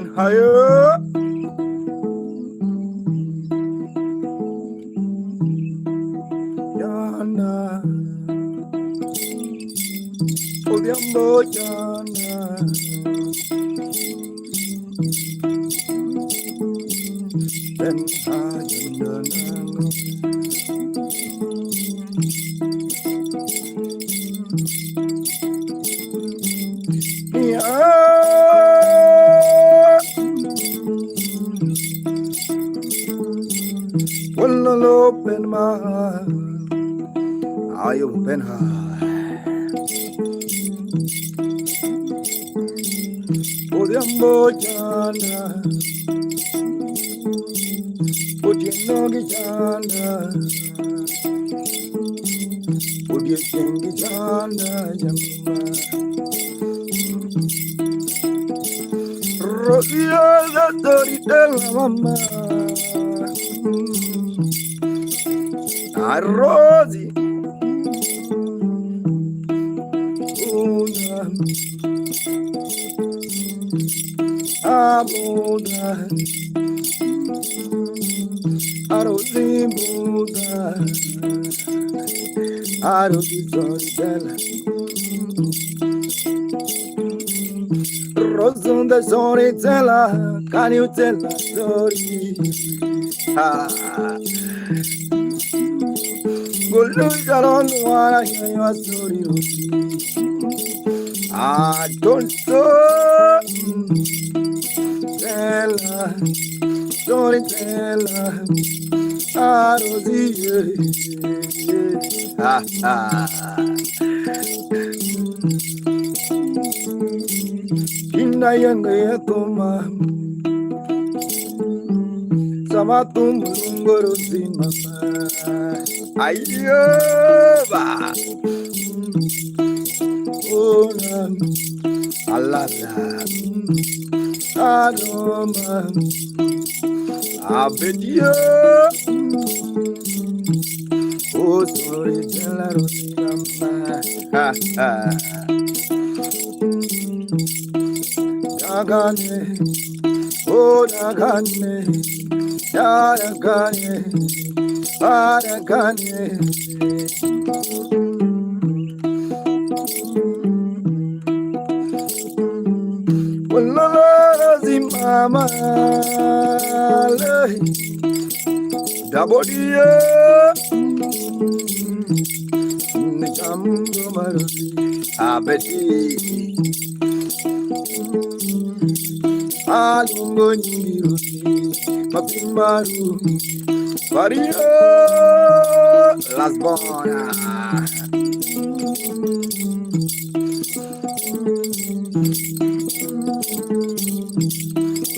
Ben higher. Yana. Odiambo yana. Ben higher. Well, I'll open my heart. I open high. Odiambo yana. Odianogi yana. Odiakengi yana. Yamma. Rosia la storytella mamma. A Rosie. Una. Abuda. Arozimuda. Arozizoricella. Rosunda Sorizella. Can you tell a story? Ah. Look around while I hear your story. I don't tell her, storyteller, Rosie. Ha ha. Inna yanga yakoma, samatum lungoro simama. Ayoba, ona, alala, adoma, abedia. Oh, sorry, tell her, ha ha. Dagane, oh Dagane, Dagane, Dagane. Wallah, Zimama, Dabodia, Jambo Maruti, Abeti. Alungo nyiruti, mapimaru, vario, las bona.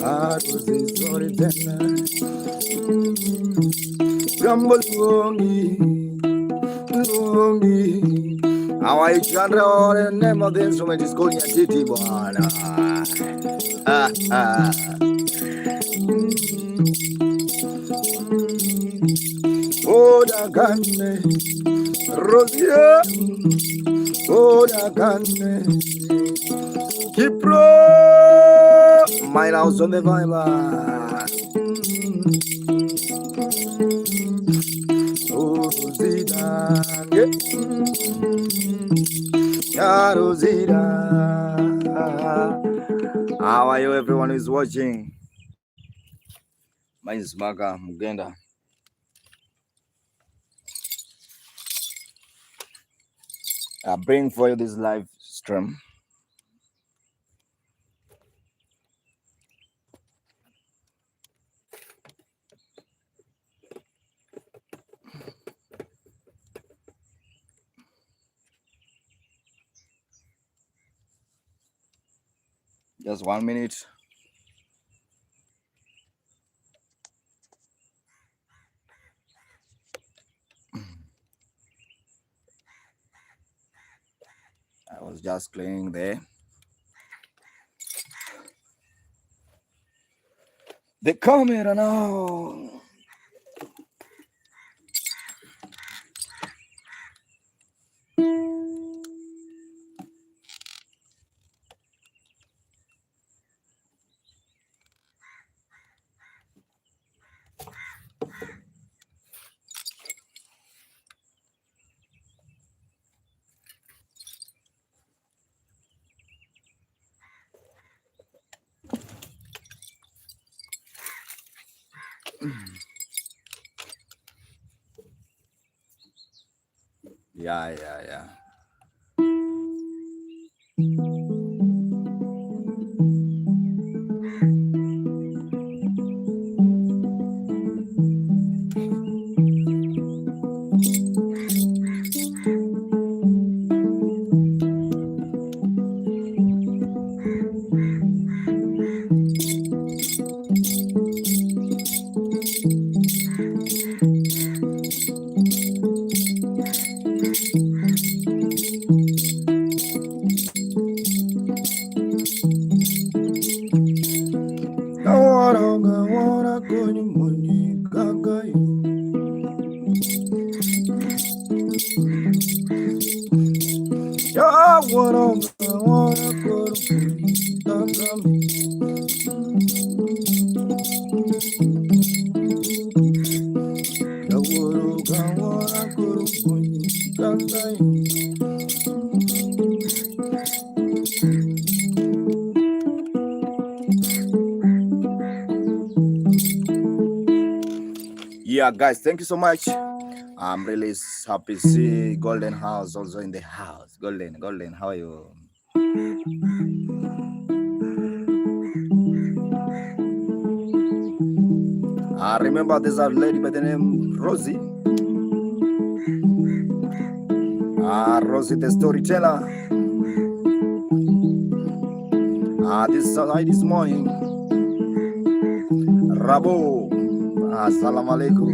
Aruzi storytella, gambo lungi. How I genre or a name of the instrument is called Nyatiti, bona. Ah ah. Oh, Dagane, Rosia, oh, Dagane, Kipro, my house on the Viber. Oh, Rosita, yeah, Rosita. How are you, everyone who is watching? My name is Maga Mugenda. I bring for you this live stream. Just 1 minute. I was just cleaning there. They come here now. Yeah. Yeah, guys, thank you so much. I'm really happy to see Golden House also in the house. Golden, how are you? I remember there's a lady by the name Rosie. Rosie the storyteller. This morning. Rabo. Assalamu alaikum.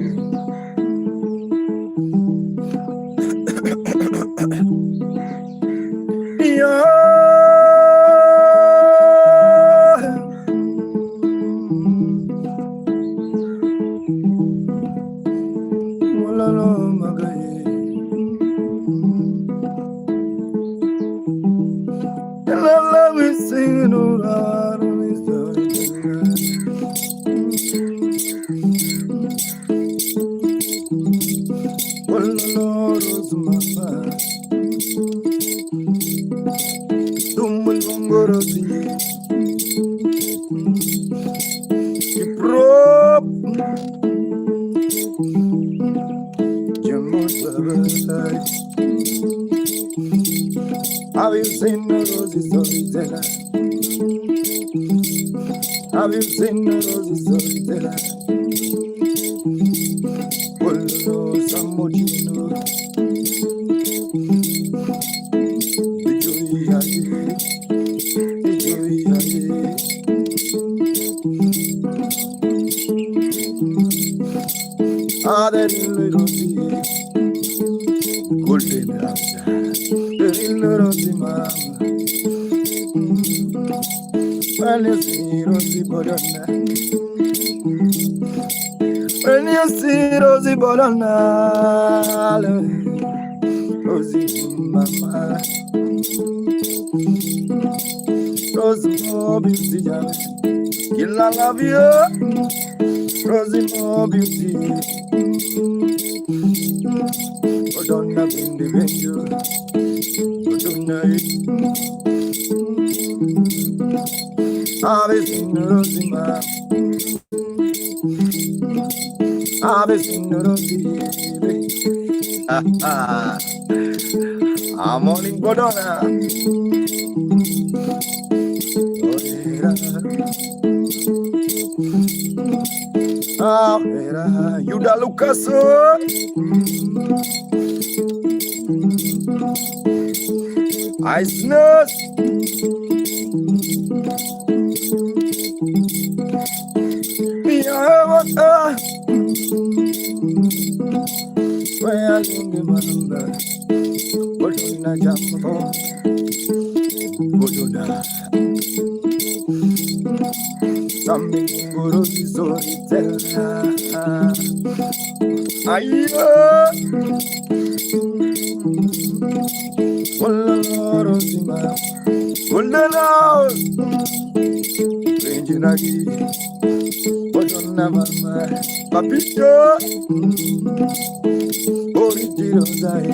Have you seen the rosy storyteller? Have you seen the rosy storyteller? Oh, somebody know. That little rosy, golden rosy, little rosy mama. When you see Rosie Bolonna, when you see Rosie Bolonna, Rosie mama, Rosie more beauty, kill I love you, Rosie more beauty, Bolonna in the venue, Bolonna. I've seen Rosie, ma. I've seen Rosie. I'm morning Godona. Yuda Lucas. I snooze. Where are you, remember? What do I jump for? What do I? Something good is so tell. Ayo, Rosima, Undana, Benjinagi, what on Namama, Papito, Original.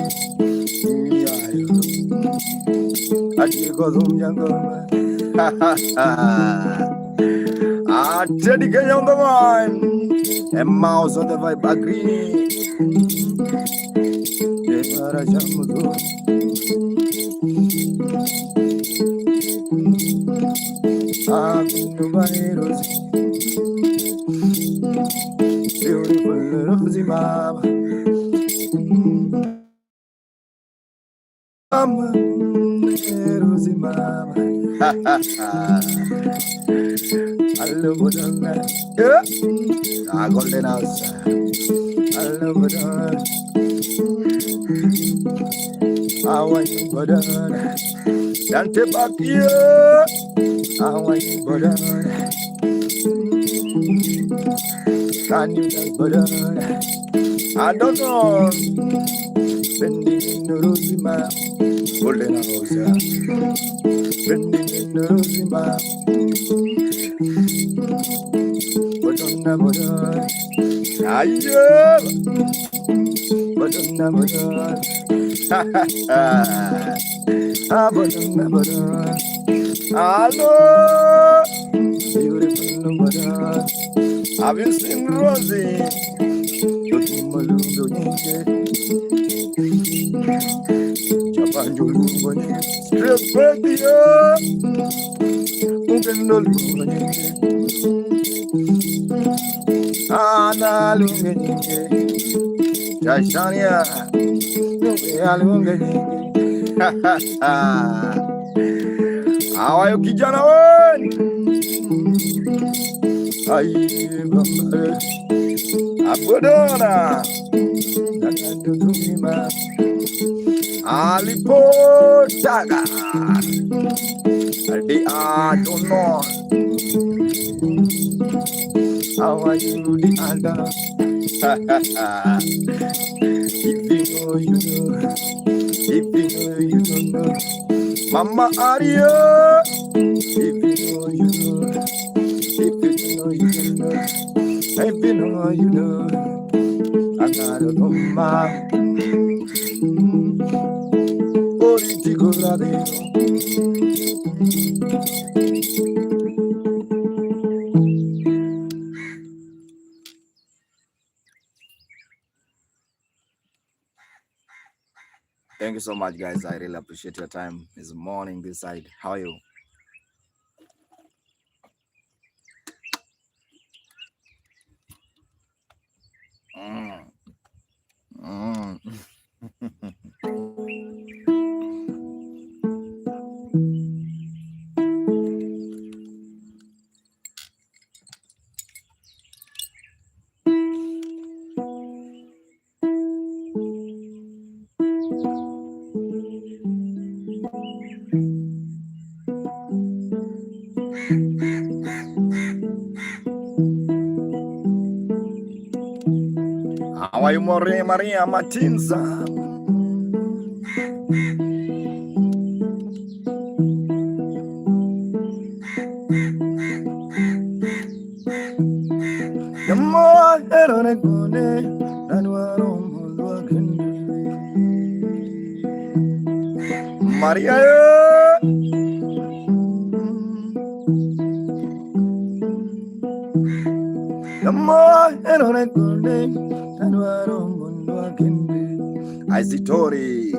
Jadi kayong teman. A mouse on the vibe agree. Beautiful Rosie Mama. Mama, Rosie Mama. I love what I'm like. Yeah, I golden house. I love what I'm like. I want you, but Dante back here. I want you, but can you just but I don't know. Bending in the Rosie Mama. Golden house. Bending in the Rosie Mama. But on the border. Aye, but on the border. Ah, but on the border. Hello, beautiful border. Have you seen Rosie? Straight back here. Ana lungenye Jashania lungenye Awayo kijana weni Ayi bambare Abodona Nanando tumima Alipotaga Aldi adono How are you, the other? If you know, you know. If you know, you don't know. Mama Aria. If you know, you know. If you know, you don't know. If you know, you know. I got a mama. Political radio. Thank you so much, guys. I really appreciate your time. It's morning this side. How are you? How are you, Maria Martinza? Maria, I see Tori.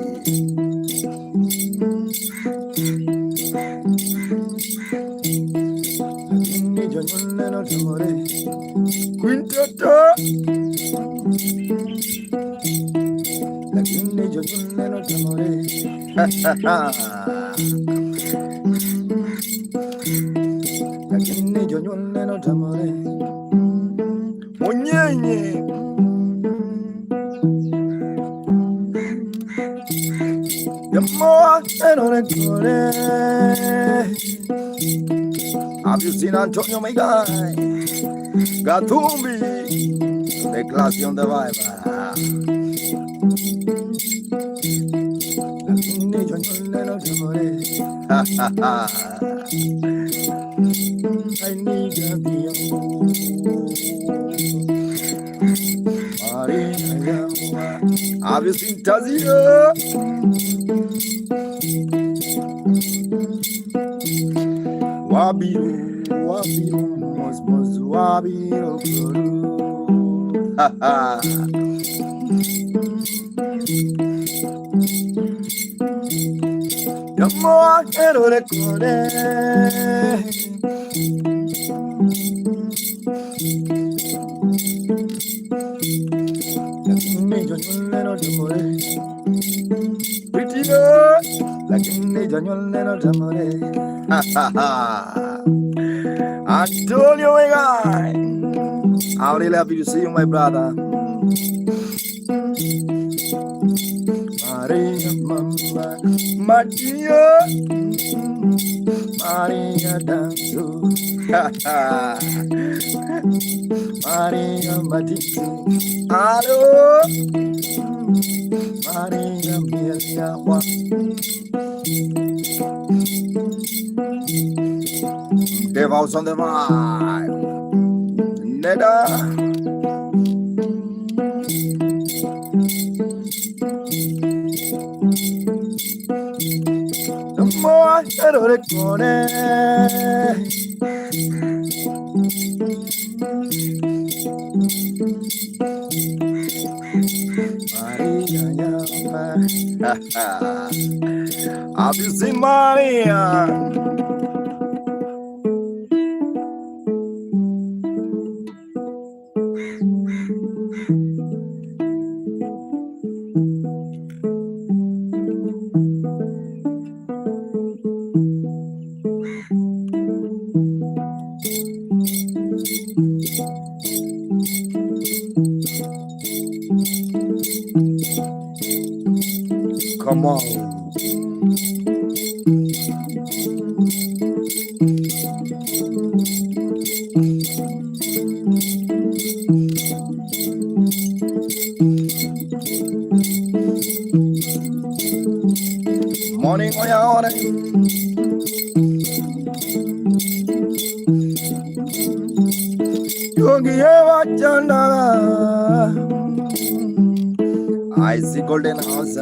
Quinto. Have you seen Antonio, my guy? Gatumbi, the classy on the vibe. I need have you seen Tazio? Wabiru, Moswabi ha ha. Yamo ero recorde. Pretty girl, like in the Daniel ha ha ha. I told you, guy. I'm really happy to see you, my brother. Maria, Mama, Maria, Maria, Danzo, Maria, Matiti, Hello, Maria, Milia, Devil's on the vibe, Neda. More ero recone. Maria, have you seen Maria? Come on. Morning, morning. Yogi Wachanda. I see golden house.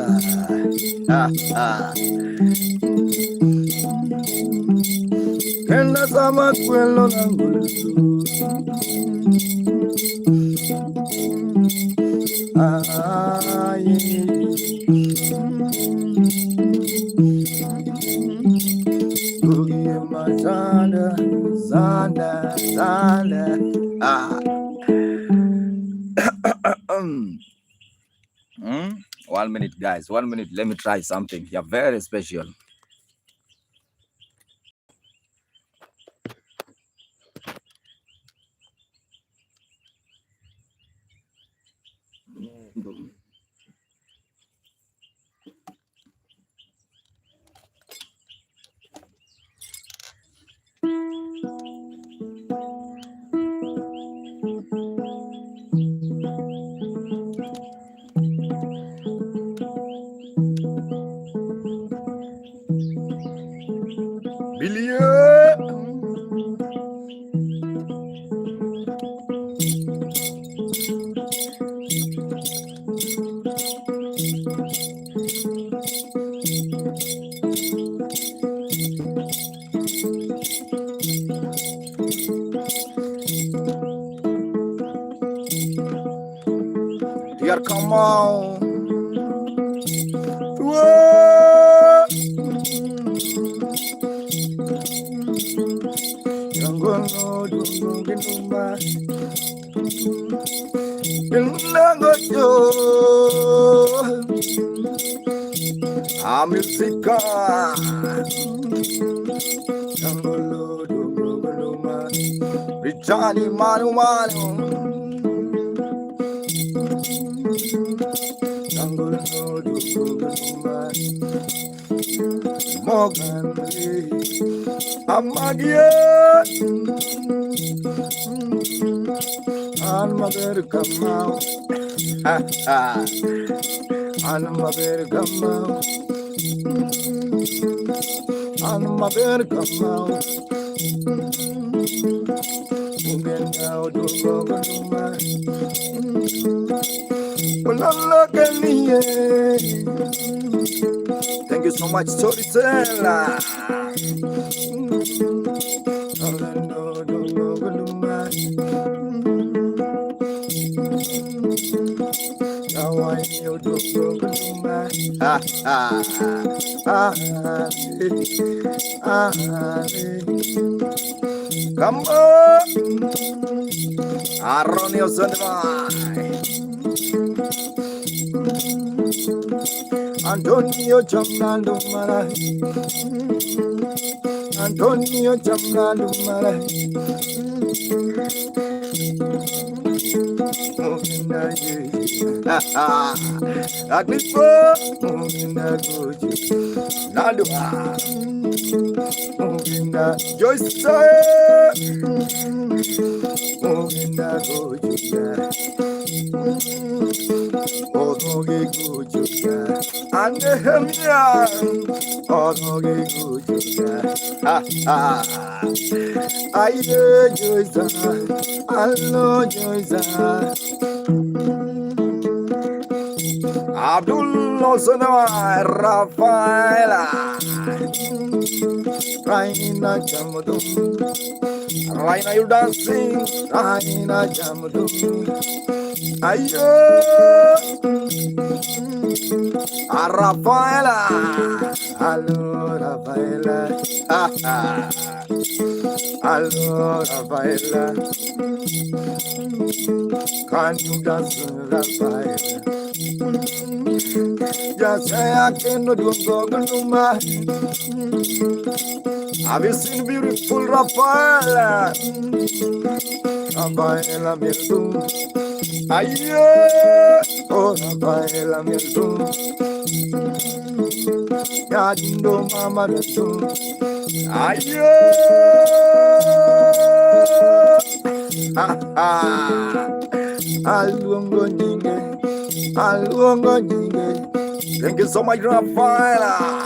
Kenda sama kwelo nangulu. Zanda. Mm. 1 minute, guys. 1 minute. Let me try something. You're very special. Here, come on. Whoa. I'm musica. Richani Manu Manu. Morgan, Amagia, and mother come out. And mother come out. And mother come out. Thank you so much, storyteller. Come on, Aronio Sunday, Antonio Chamnando Mara, Antonio Chamnando Mara, Agnipo, Nandua, Joyce, Odoge Gujuga, Anehemia, Odoge Gujuga, Aye Joyza, Allo Joyza, Abdullah Sonama, Rafaela, Raina Jamudum, Raina you dancing, Raina Jamudum, Ayo, Rafaela, Allo Rafaela, Allo Rafaela, can you dance Rafaela? Just say I cannot do Goguma. Have you seen beautiful Rafaela? Rafaela Mirdu. Aye, oh Rafaela Mirdu. Yajindo Mama Mirdu. Aye, Alungo Nyinge. Thank you so much, Rafaela.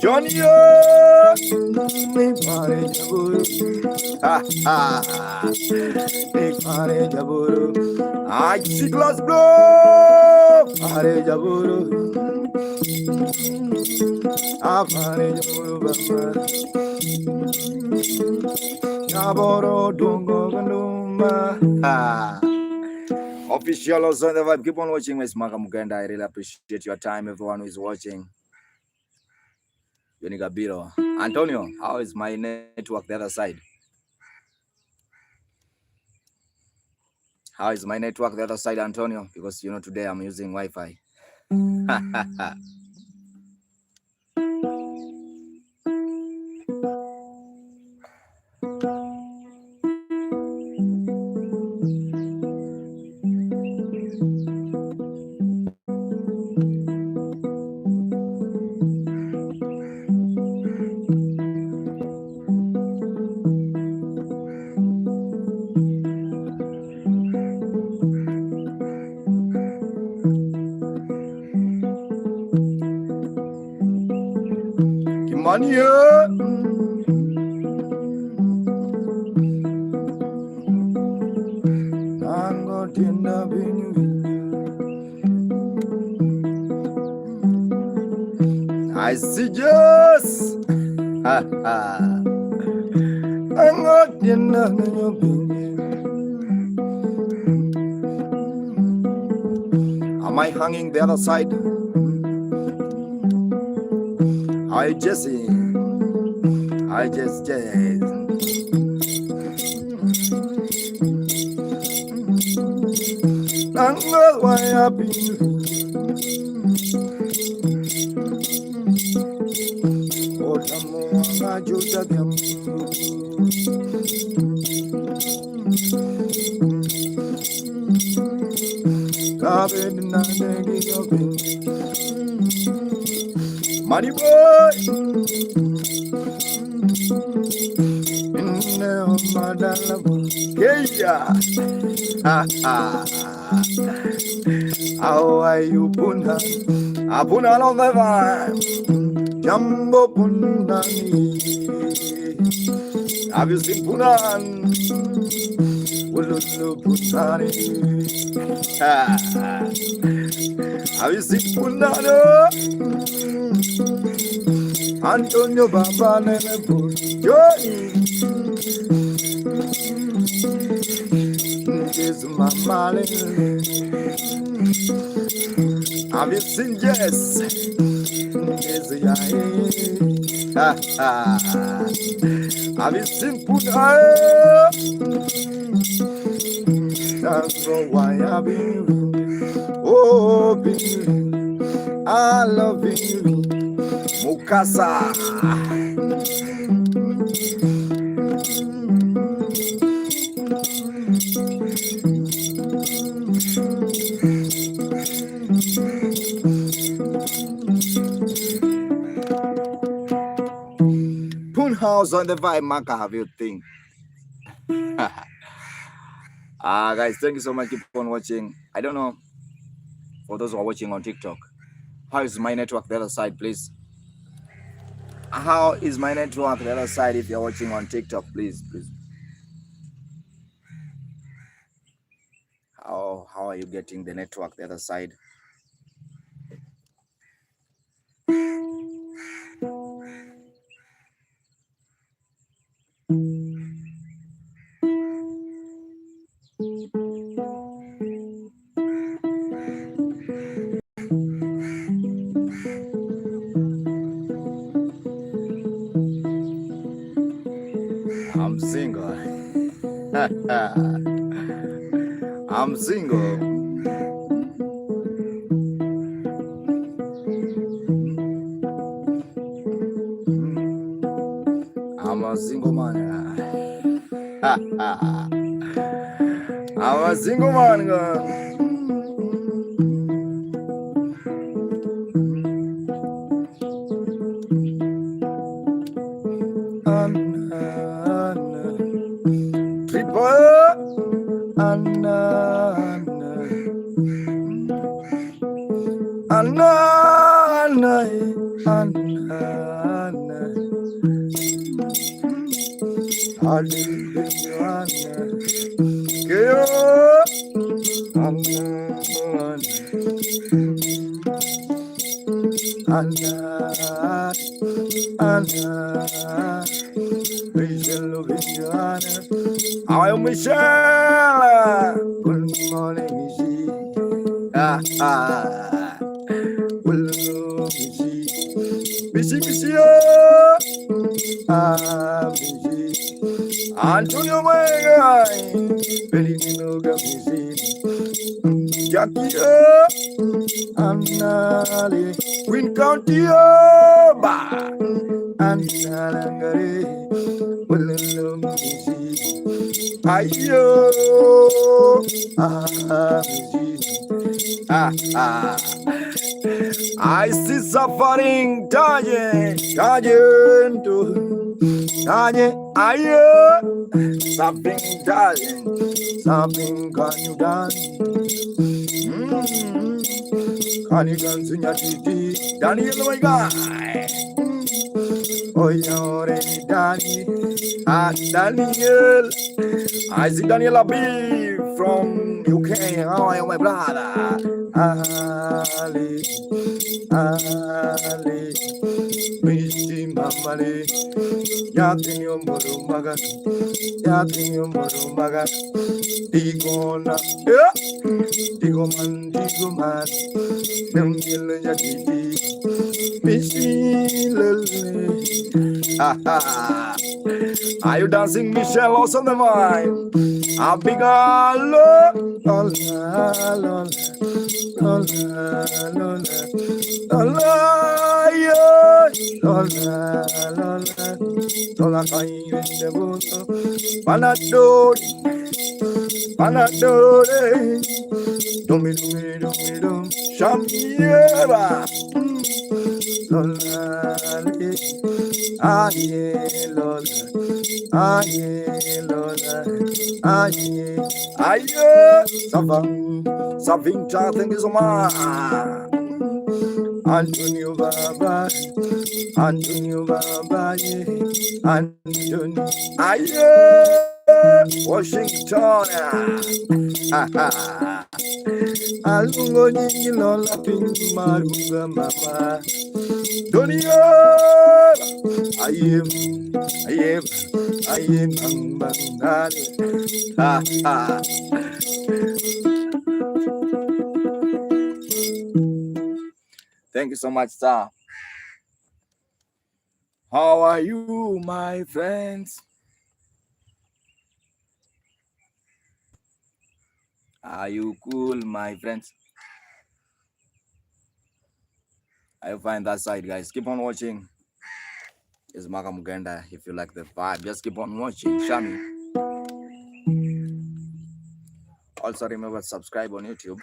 Johnny, I see glass blow. Official also on the vibe. Keep on watching Miss Makamuganda. I really appreciate your time, everyone who is watching. Yonigabiro. Antonio, how is my network the other side? How is my network the other side, Antonio? Because you know today I'm using Wi-Fi. Money, I see just. I'm not in Am I hanging the other side? Hi Jesse, hi Jesse. I know why I've been. Oh, I just got them. Money boy. How are you, Puna? Apuna on the vibe. Jumbo Punani. Have you seen Punan? Ululu Punani. Have you seen Punano? Antonio Baba Nelepo, Johnny, is my Malin. Have you seen Jess? Is have you seen Puna? That's why I've been. Oh, been. I love you. Mukasa. Poon house on the vibe, Maka, have you think? Guys, thank you so much. Keep on watching. I don't know, for those who are watching on TikTok, how is my network the other side, please? How is my network the other side if you're watching on TikTok, please? How are you getting the network the other side? I'm single. I'm single. I'm a single man. I'm a single man. I am Michelle. Good morning, Missy, Antonio Mega, Pelino Gamisi, Jackie, Anali, Queen County, and Salangare, Ayo, I see suffering, dying, something dying, something can you dance? Can you dance in Nyatiti? Daniel, my guy. Oh, you're Daniel. I see Daniel Abi from UK. How are you, my brother? Ali, Mishi Mamali, Yatin Murumaga, Digona, Digoman, Nungil Yatiti, Mishi Lily. Are you dancing, Michelle? Also the mind. A big Panadore, dum, Shamiera, Lola, aye, Savinta, thank you so much. Antonio Baba, Antonio, aye, Washington, alungo nyingi lola pinyi marunga mama. Dunia, ayem, bang bang ha ha. Thank you so much, sir. How are you, my friends? Are you cool, my friends? I find that side, guys. Keep on watching. It's Maka Muganda. If you like the vibe, just keep on watching. Shami. Also remember to subscribe on YouTube.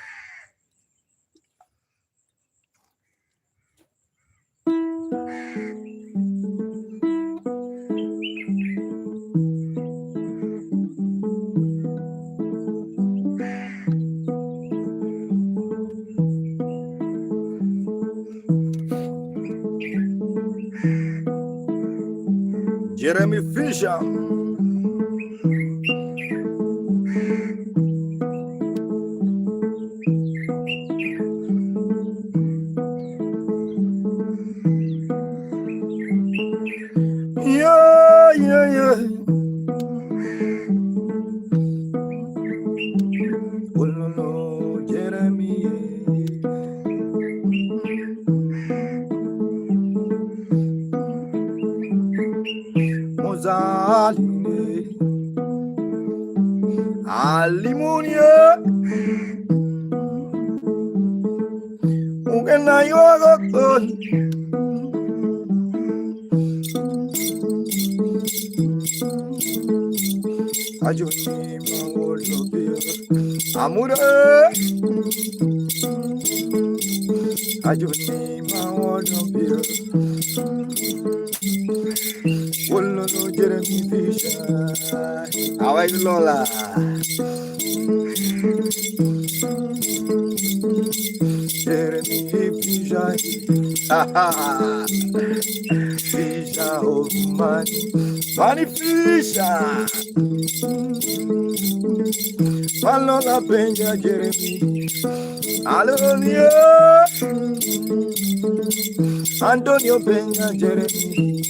Jeremy Fisher. Yeah. Oh no, Jeremy. Mozaline. Alimunia. Ugena yoga. Ajuni mawolobia amure Ajuni mawolobia Wolo no Jeremy Fisher. How are you, Lola? Jeremy Fisher. Fisher of money Fisher. Lola Benja Jeremy. Hallelujah. Antonio Benja Jeremy.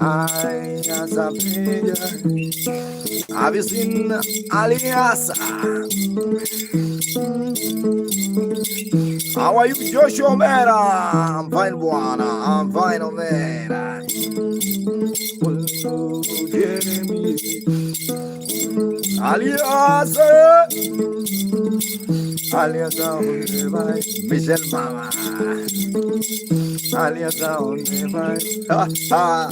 I as a Benja. Have you seen Aliasa? How are you, Joshua Mera? I'm fine, Buana. I'm fine, Omera. Jeremy. Aliasa. Aliasa on the right. Michelle Mama. Aliasa on the right. Ha ha.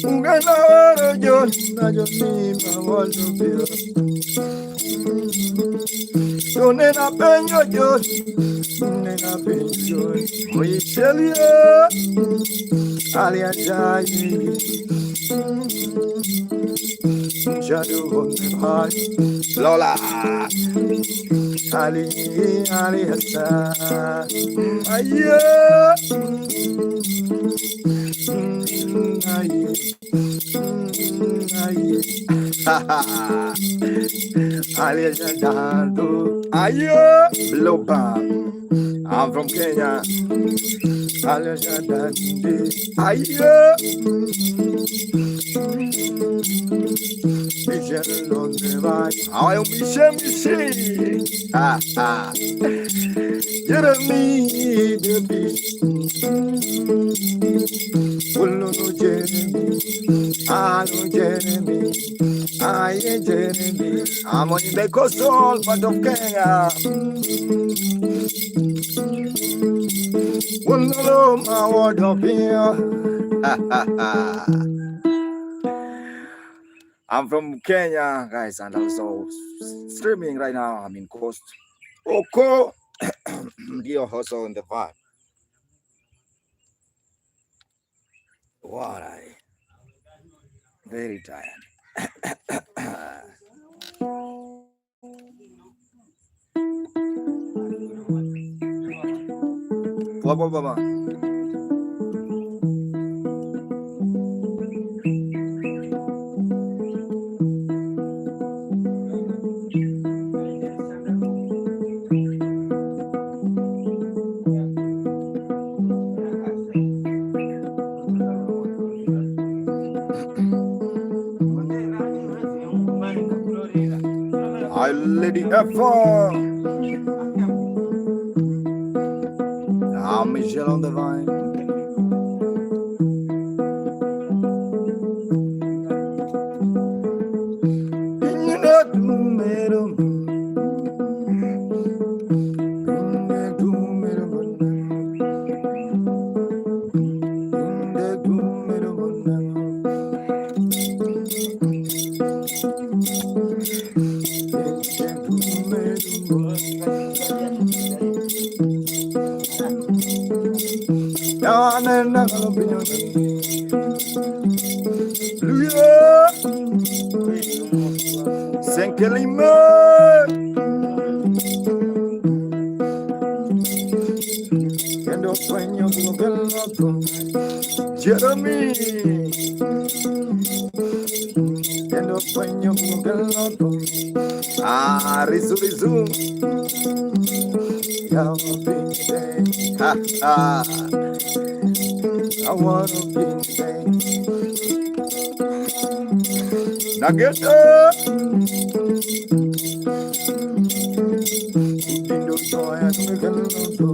Ungana John, Najoni, Mawolobia. Donena Benjo John, Donena Benjo. Michelia. Aliasa. Shadow on the heart, Lola, Ali, Aliasa, Aye, Aliasa Dando, Aye, Bloba. I'm from Kenya, Aliasa Dando, Aye. Michelle on the right. I am Michelle. Ha ha. Jeremy, the beast. Oh no, Jeremy. I know Jeremy. I am Jeremy. I'm on the coastal part of Kenya. Oh no, my word up here. Ha ha ha. I'm from Kenya, guys, and also streaming right now. I'm in Coast. Oko, you're also in the vibe. What I very tired. Baba. My lady F4. I'm Michelle on the vine. Senkelima Kendo penyo bugeloto Jeremy Kendo penyo bugeloto Rizu Yawa binte Ha ha I wanna be Nageta Indo soya bugeloto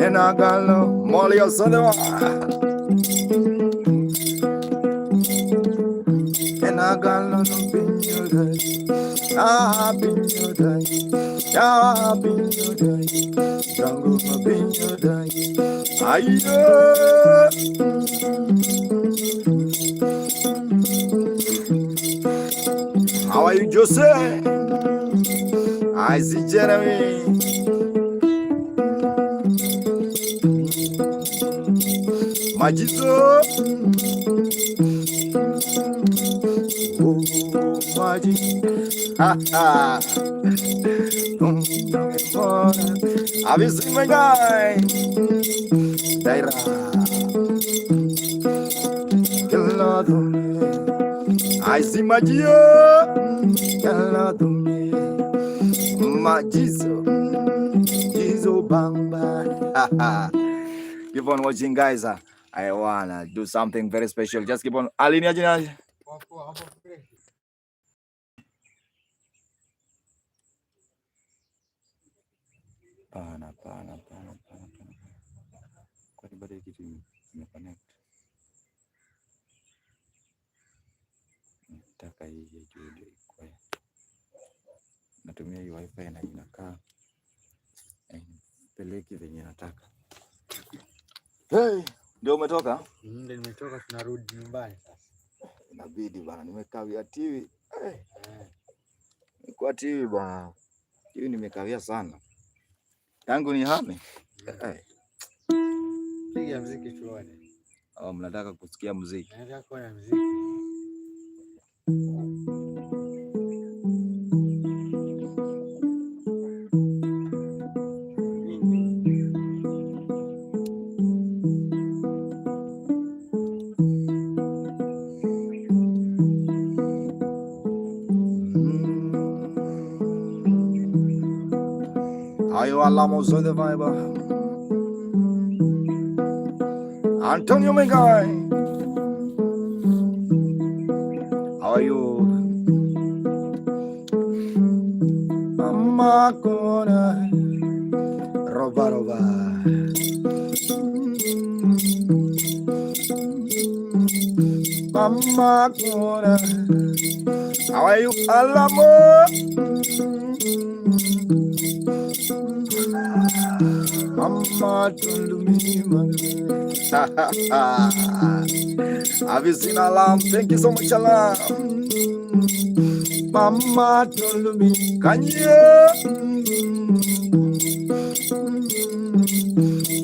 Enagalo Molio Sodewa Enagalo no Pinyodai Pinyodai Pinyodai Jango Pinyodai Ayo How are you, Jose? I see Jeremy. Majizo. Oh, Magic. Ha ha. Have you seen my guy? Daira. I see Magia. Majizo Bamba. Keep on watching, guys. I wanna do something very special. Just keep on. Alini aja. Pana. Kwa baada ya kitu imeconnect. Nataka hii juu kwa. Natumia hii wifi na inakaa peleki venye nataka. Hey, ndio umetoka? Ndio nimetoka, tunarudi nyumbani sasa. Inabidi bana, nimekawia TV. Kwa TV bana. TV nimekawia sana. Tangu ni hame. Piga muziki tuone. Mnataka kusikia muziki? Nataka kuona muziki. Ayo alamos de vibe. Antonio Megai. How are you? Mama Kona. Roba. Mama Kona. How are you, Alamo? Mama told me, have you seen Alam? Thank you so much, Alam. Mama told me, can you?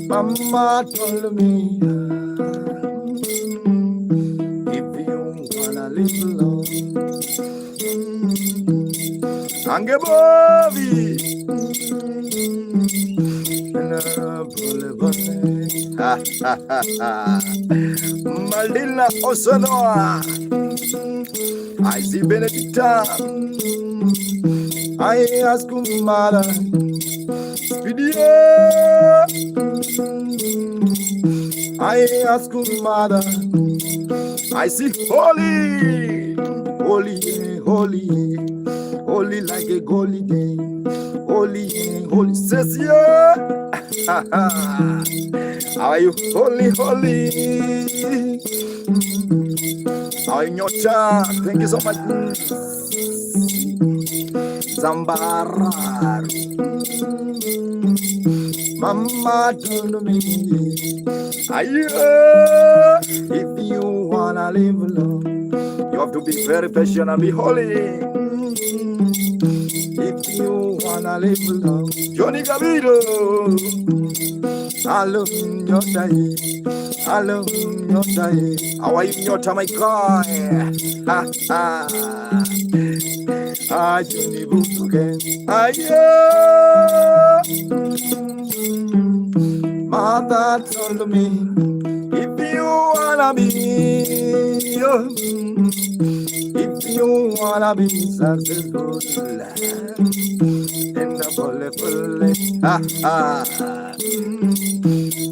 Mama told me, if you wanna live alone, Ange Bobby. Malila Osanoa. I see Benedicta. I ask Mara. Speedy. I ask mother, I see holy, holy, holy, holy like a holy day, holy, holy says yeah. How are you? Holy, holy. How are you, Nyota? Thank you so much. Zambarar. Mama told me, if you wanna live long, you have to be very patient and be holy. If you wanna live long, Johnny Gabito, I love your day. I love your day. How are you, Nyota, my God? Ah, Johnny Butuke. Mother told me, if you wanna be, if you wanna be successful, in the bullet,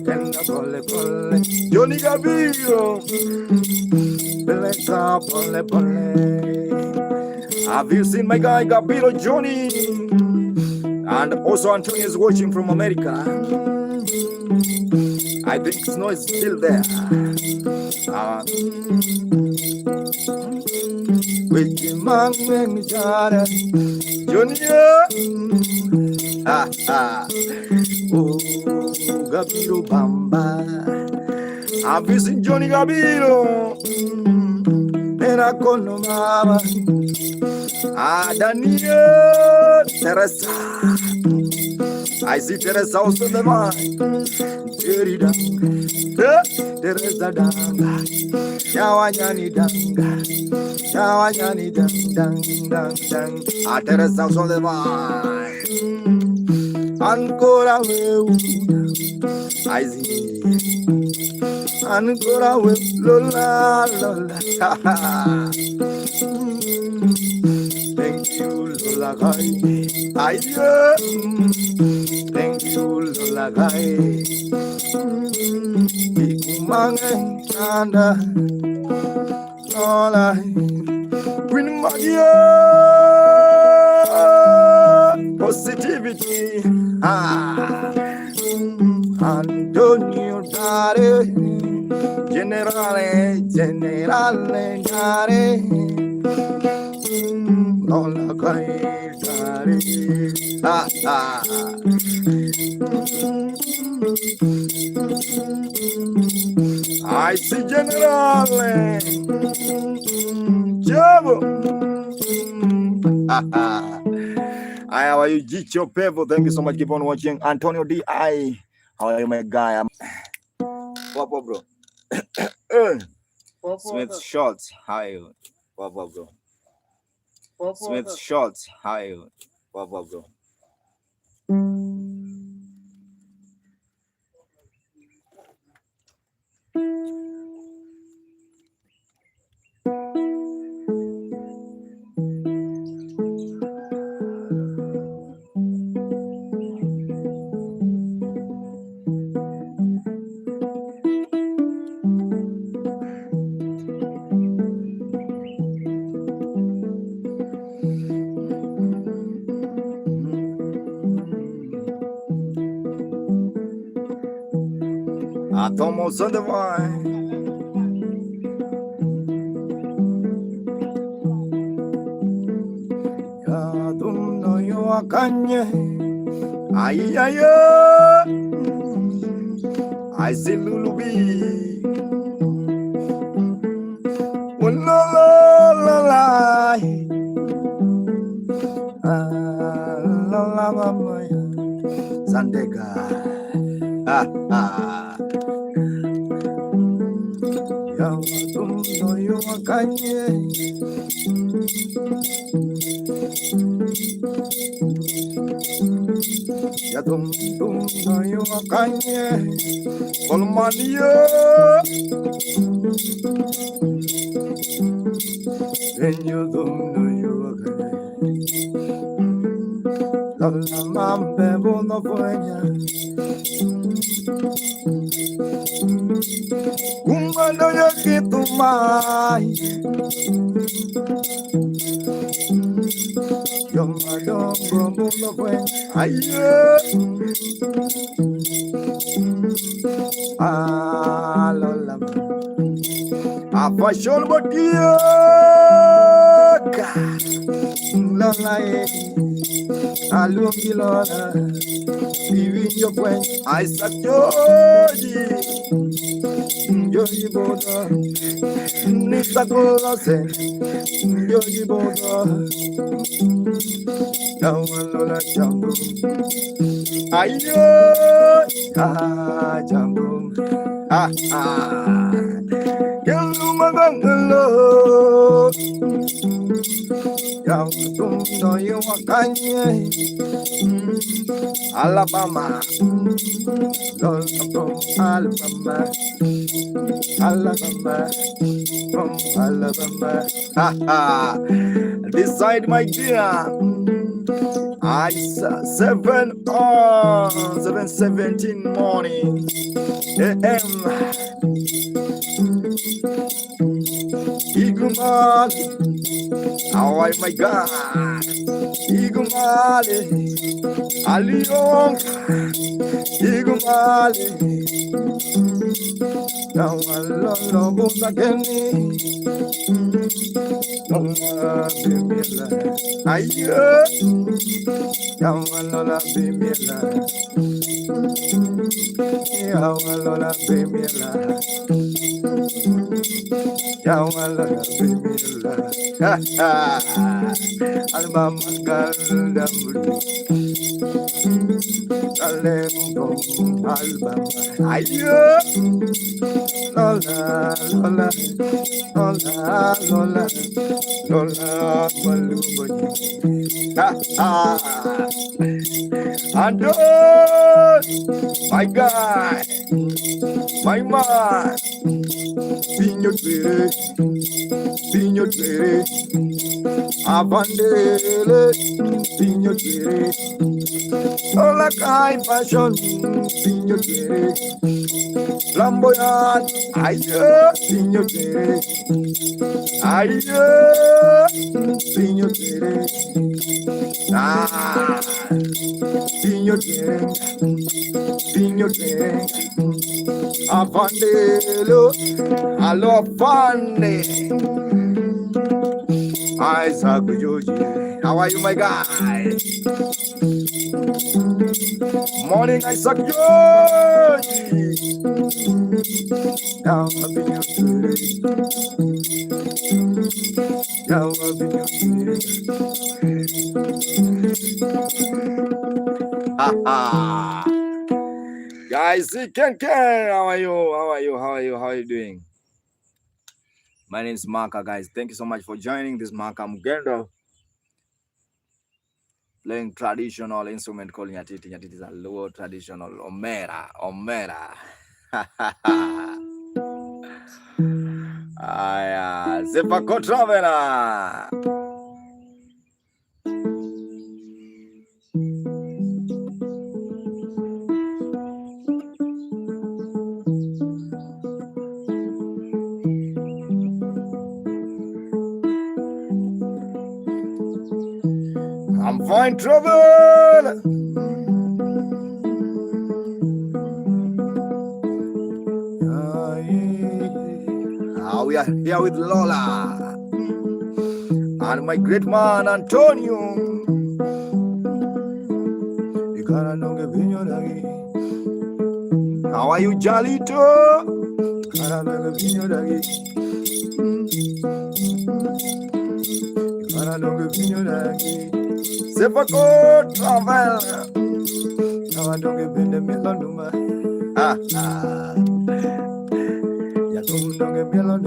in the bullet, Johnny Gabiro, have you seen my guy Gabiro Johnny? And also Antonio is watching from America. I think snow is still there. With the man and Jara Junior. Oh, Gabiro Bamba. I'm visiting Johnny Gabiro. And I call no mama. Daniel Teresa. I see Teresa also the mind. Jerry Danga. Teresa Danga. Yawanyani Danga. Yawanyani Dang. Teresa also the mind. Ancora eu. I see. Ancora eu. Lola. Thank you, Lola Gai. Thank you, Lola Gai. Ikumanga Nanda. Lola. Queen Magia. Positivity. Antonio Dare. Generale. Dare. Lola Gai Dare. I see Generale. Jabo. How are you, Gicho Pevo? Thank you so much. Keep on watching. Antonio D.I. How are you, my guy? What, bro? Smith Schultz. How are you? What, bro? Smith Schultz. How are you? What, bro? Thomas on the vine. Yadum no yo akanye. Ay. I see Lulubi. La mama Sandega. Yadum no yo akanye. Yadum no yo akanye. Colmania. And you don't know you are Lola mambe bono fuenya. Kumando yo kitumai. Yo madongo bono fuenya. Aye. Lola. Apashol botiaka. Lola alungi lola. Living your friend, I said Georgie, Georgie Boda, Nita Golase, Georgie Boda, now Lola Jambo, Ayo, Jambo, Yeluma Bangalo, Yam no you are Kanye, Alabama. Alabama, Alabama, from Alabama. This side, my dear. It's 7:17 morning AM. Igumali, oh my God, Igumali, Alion. Igumali, now I love again. Aye, now I love Bimila. Now I love Bimila. Now I love Bimila. Almama Galdamuri. Alendo Alabama. Aye, Lola, Lola, Lola, Lola, Lola, Malumani. And my guy, my man, Pino Tere, Avandele, Pino Tere, Lola Kai Fashion, Pino Tere, Flamboyant, Aye, Pino Tere, Aye, Pino Tere, Pino Tere, Avandelo, Allo Fande, Isaac Joji. How are you, my guy? Morning, Isaac Joji. Now I'll be your Now I'll be your Guys, Ken, how are you? How are you? How are you? How are you doing? My name is Marka, guys. Thank you so much for joining this Marka Mugendo. Playing traditional instrument called Nyatiti. Nyatiti is a low traditional Omera. Zepako Traveler. I'm fine, trouble. We are here with Lola and my great man Antonio. How are you, Jalito? Sepako travel. Now I don't give in the middle of my. Ya don't give me a lot.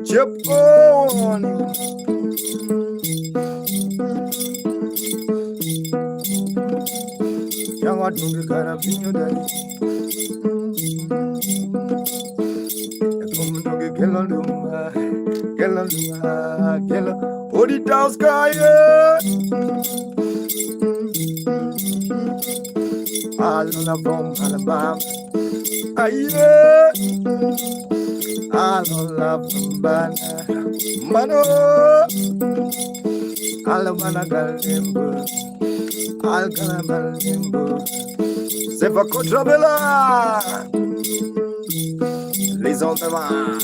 Chip on. Young, I don't get kind of in your daddy. Come to get Kella, Odi Taus Kaya. Alona from Alabama. Aye, Alona from Bana. Mano, Alabana Galimbo. Algana Galimbo. Sefa Kotravela. Les on the line.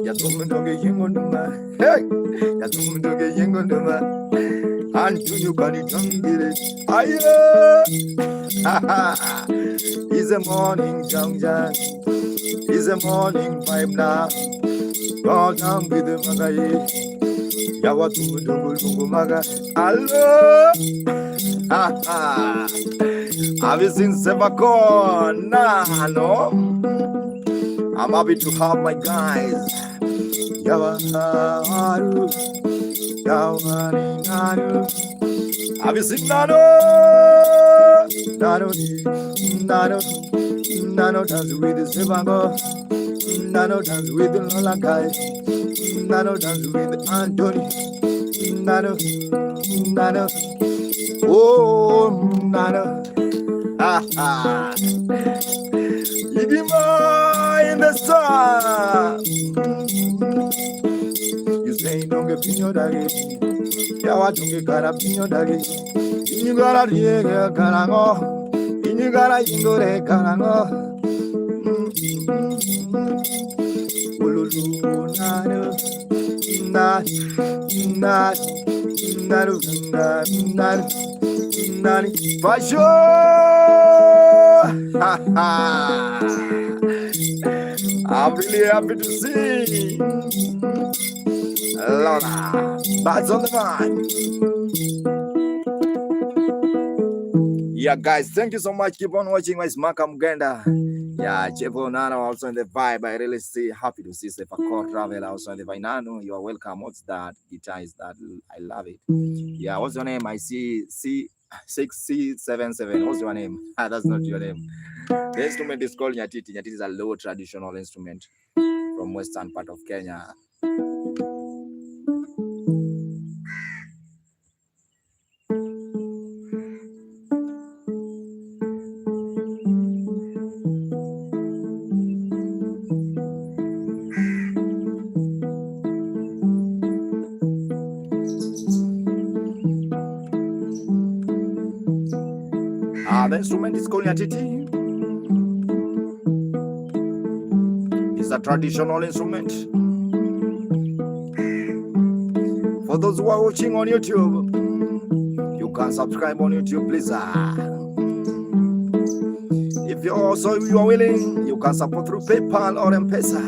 Ya todo mundo que yengo numa. Hey, ya todo mundo que yengo numa. Antonio Kani Jangire. Aye, it's a morning Jangjan. It's a morning vibe now. All down with the Magaye. Yawa tungu tungu tungu maga. Hello. Have you seen Sebako? Nah, no. I'm happy to have my guys. Yawa haru. Yawa ni naru. Have you seen Nano? Nano dance with the Sebago. Nano dance with the Lolakai. Nano dance with Anthony. Nano. Oh, Nano. Idima in the sun. You say don't get in your daggy. Yawa don't get got up in your daggy. You gotta hear Karango. You gotta go to Karango. Ululu Nano. Nani Fasho. I'm really happy to see Lorna. That's on the mind. Yeah, guys, thank you so much. Keep on watching my Smakam Genda. Yeah, Chepo Nano also in the vibe. I really happy to see Sefa Travel also in the vibe. Nano, you are welcome. What's that? Guitar is that? I love it. Yeah, what's your name? I see C6C77. What's your name? That's not your name. The instrument is called Nyatiti. Nyatiti is a low traditional instrument from western part of Kenya. The instrument is called Nyatiti. It's a traditional instrument. For those who are watching on YouTube, you can subscribe on YouTube, please. If you are willing, you can support through PayPal or M-Pesa.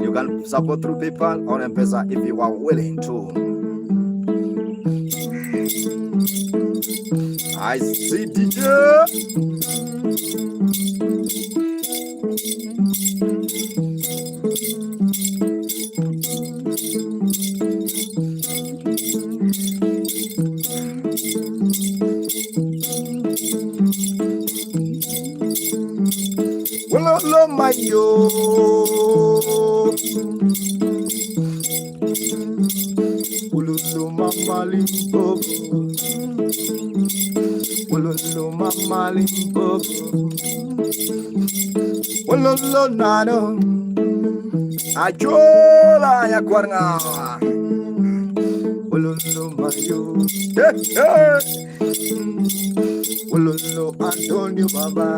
You can support through PayPal or M-Pesa if you are willing to. I see DJ. Well, my yo. Mama Limpopo. Wololo Mama Limpopo. Wololo Nano. Ajola ya kwaranga. Wololo Mayo. Wololo Antonio Baba.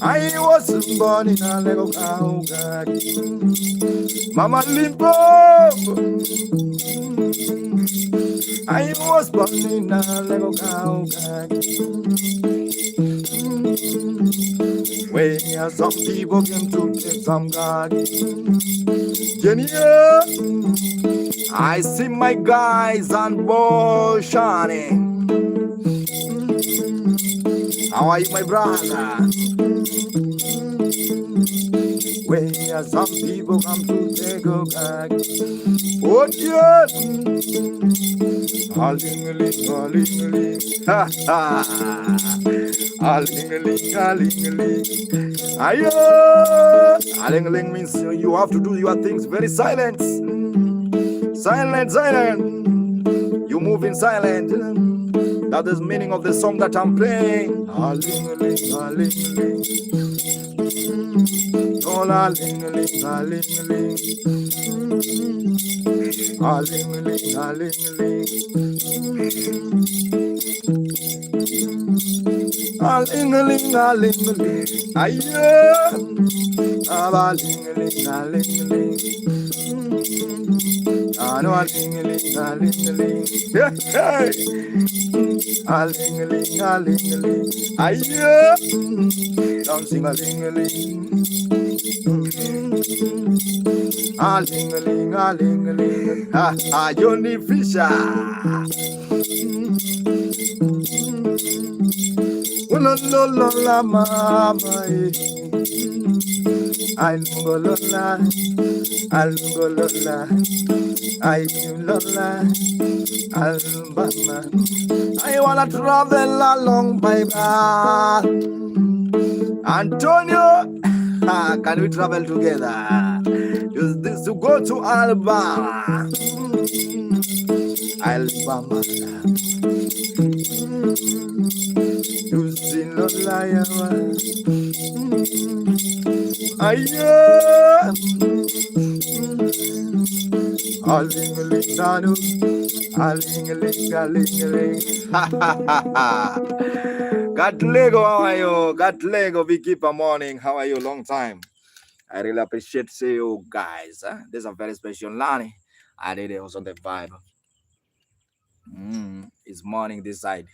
I was born in a Lego cow. Mama Limpopo. I was born in a Lego cow. Where some people came to take some God. Jenny, I see my guys on board shining. How are you, my brother? Where some people come to take a back. Oh, yeah. Alling-a-ling, ha ha. Alling-a-ling. Ayo. Alling-a-ling means you have to do your things very silent. Silent. move in silence. That is meaning of the song that I'm playing. A-ling-a-ling, a-ling-a-ling. Oh, a-ling-a-ling, a-ling-a-ling. A-ling-a-ling, a-ling-a-ling. A-ling-a-ling, a-ling-a-ling. Aye-yeah. A-ling-a-ling, a-ling-a-ling. I know a-ling-a-ling, a-ling-a-ling. Hey, a-ling-a-ling, a-ling-a-ling. Aye-yeah. Don't sing a-ling-a-ling. A-ling-a-ling, a-ling-a-ling. Johnny Fisher. La la la la mama, I lungo la, I lungo la, I lola, I mama. I wanna travel along by bar. Antonio, can we travel together? Is this to go to Alabama? Alabama. You see lola yawa. Aye. A-ling-a-ling, nanu. A-ling-a-ling, a-ling-a-ling. Got Lego, how are you? Got Lego, we keep a morning. How are you? Long time. I really appreciate see you guys. This is a very special Lani. I did it was on the vibe. It's morning this side.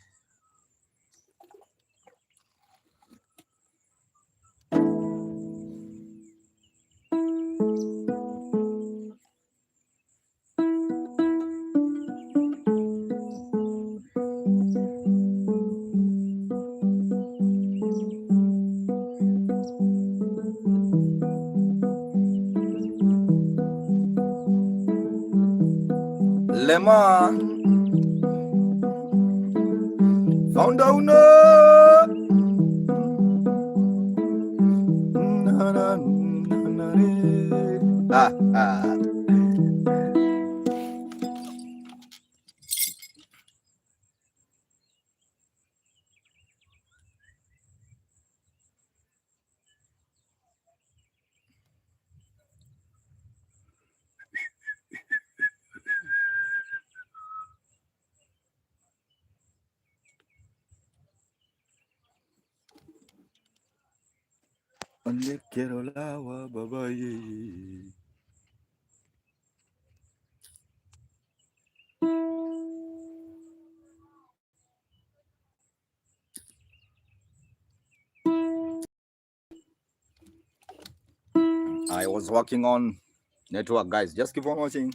Lemon found out no. I was working on network, guys. Just keep on watching.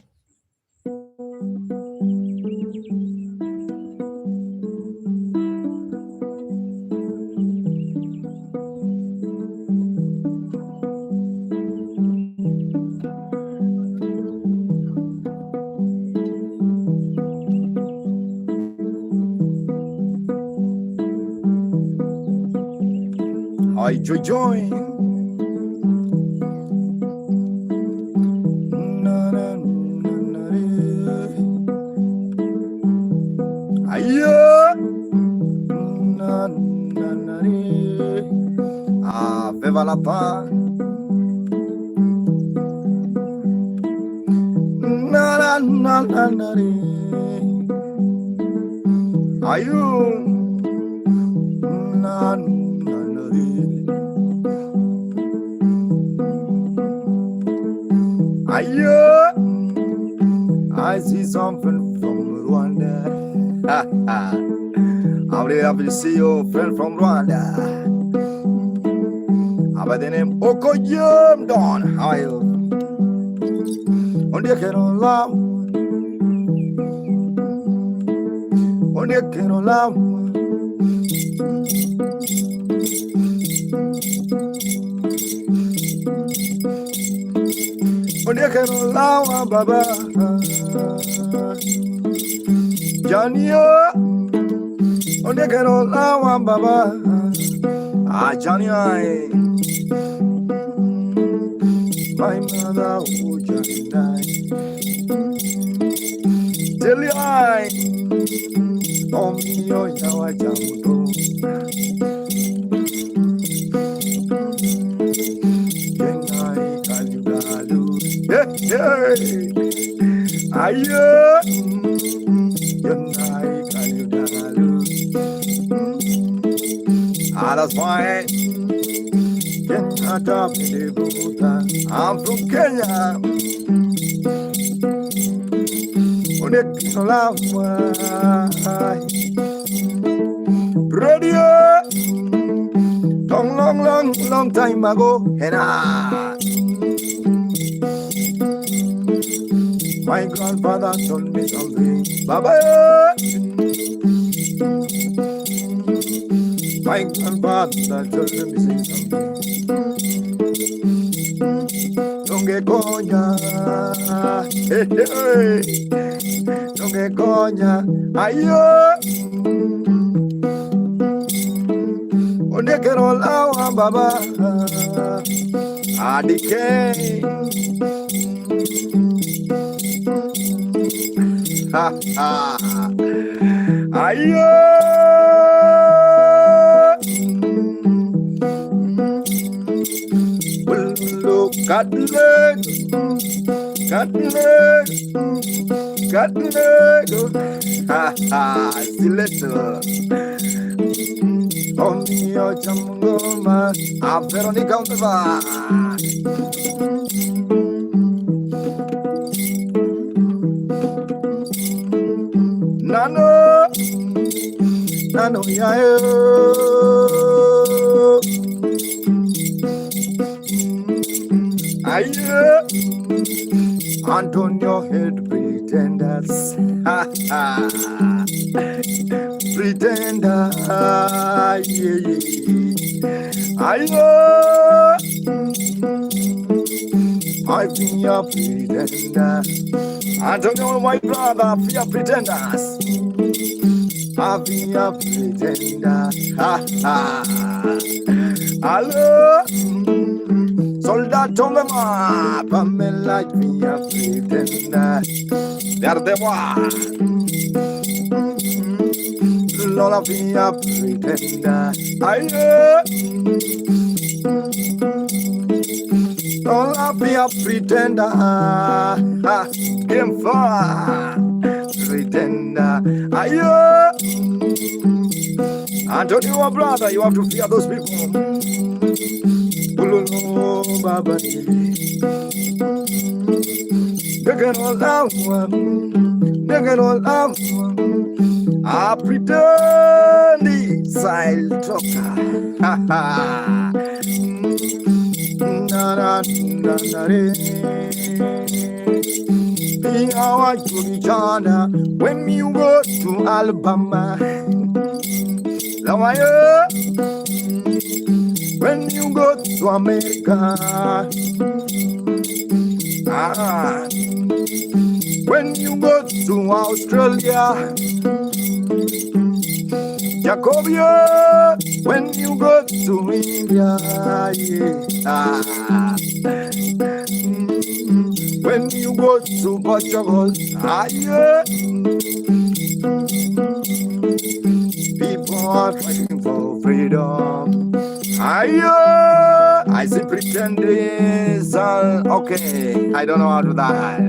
Hi, join. Viva la paz. Na na na na na. Are you? Na na na. Are you? I see something from Rwanda. I'm really happy to see your friend from Rwanda. By the name Okoyem Don. How are you? On the Kerola. On the Kerola. On the Kerola, Baba. Johnny. On the Kerola, Baba. Johnny. My mother would just die. Tell you I Omio yawa jamdo. Yenai kalugalu. Hey, ayo. Yenai kalugalu. That's why I'm from Kenya. Radio, long time ago, and my grandfather told me something. Baba, my grandfather told me something. Don't get coña, don't get coña, ayo. Onekero lawa baba, adike. Ha ha, ayo. Got leg, ha ha, stiletto. Oh mio Jangoma, a Veronica on the bar. Nano, yayo. Aye, Antonio head pretenders, ha ha, pretender, yeah. Aye, I be a pretender. Antonio, my brother, be a pretenders. I be a pretender, ha ha. Hello. Soldato ma Pamela mia pretenda Gardewa Lola mia pretenda Aye Lola mia pretenda Game for pretenda Aye Antonio brother, you have to fear those people. Baba, they can all out one, they can all out one. I pretend the talker. Ha ha. Na na na na na. When you go to Alabama, when you go to America, when you go to Australia, Jacobia, when you go to India, yeah. When you go to Portugal, yeah. People are fighting for freedom. I see pretend is okay. I don't know how to do that.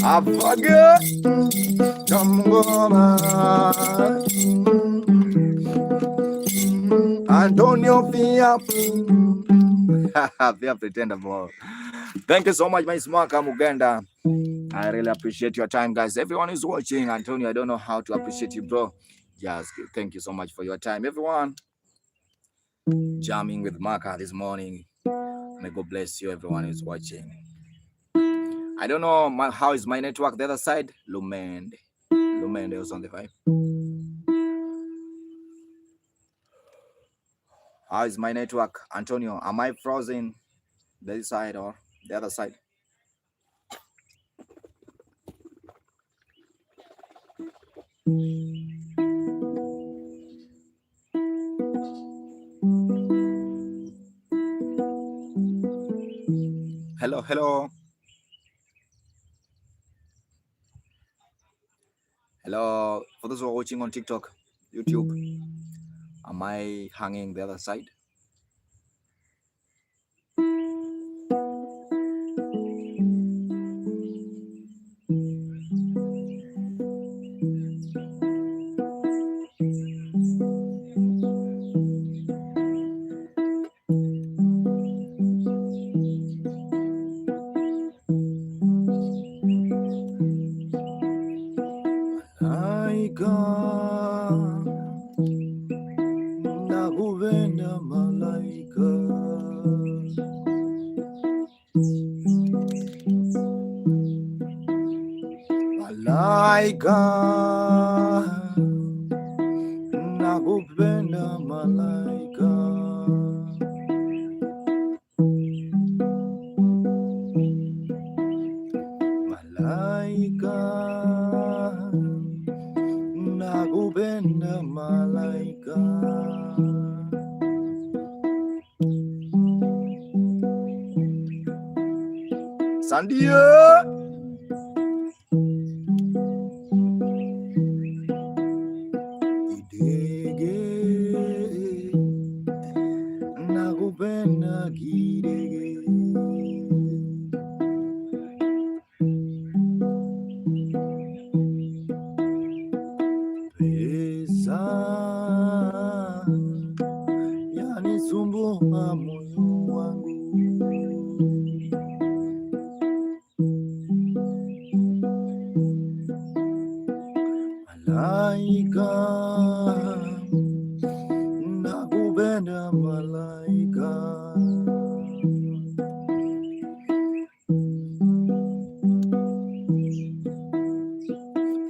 I forget. Antonio Via. Via pretender more. Thank you so much, my Smaka Muganda. I really appreciate your time, guys. Everyone is watching. Antonio, I don't know how to appreciate you, bro. Yes, thank you so much for your time, everyone. Jamming with Maka this morning. May God bless you, everyone who's watching. I don't know how is my network the other side. Lumende was on the vibe. How is my network, Antonio? Am I frozen this side or the other side? Hello, hello. Hello, for those who are watching on TikTok, YouTube, am I hanging the other side? Nakupenda malaika, malaika, nakupenda malaika, malaika, nakupenda malaika. Sandia idege nakupenda kidege pesa yanisumbua moyo wangu. Malaika, nakupenda malaika,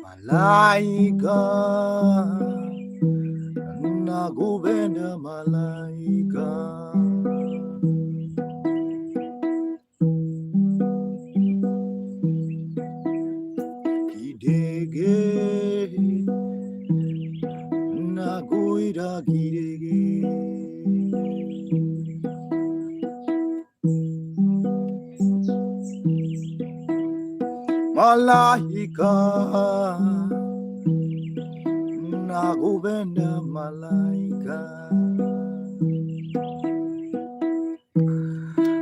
malaika, nakupenda malaika, kidege nakuita kidege, malaika, nakupenda malaika.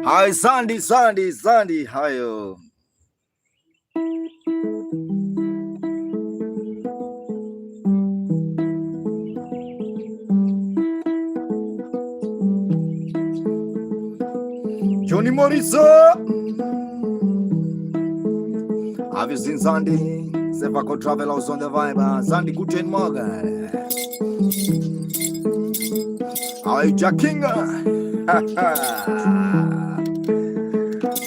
Hi Sandy, hayo. Johnny Morrison. Have you seen Sandy? Sevako Travelers on the vibe. Sandy, guten Morgen. How are you, Jackinga?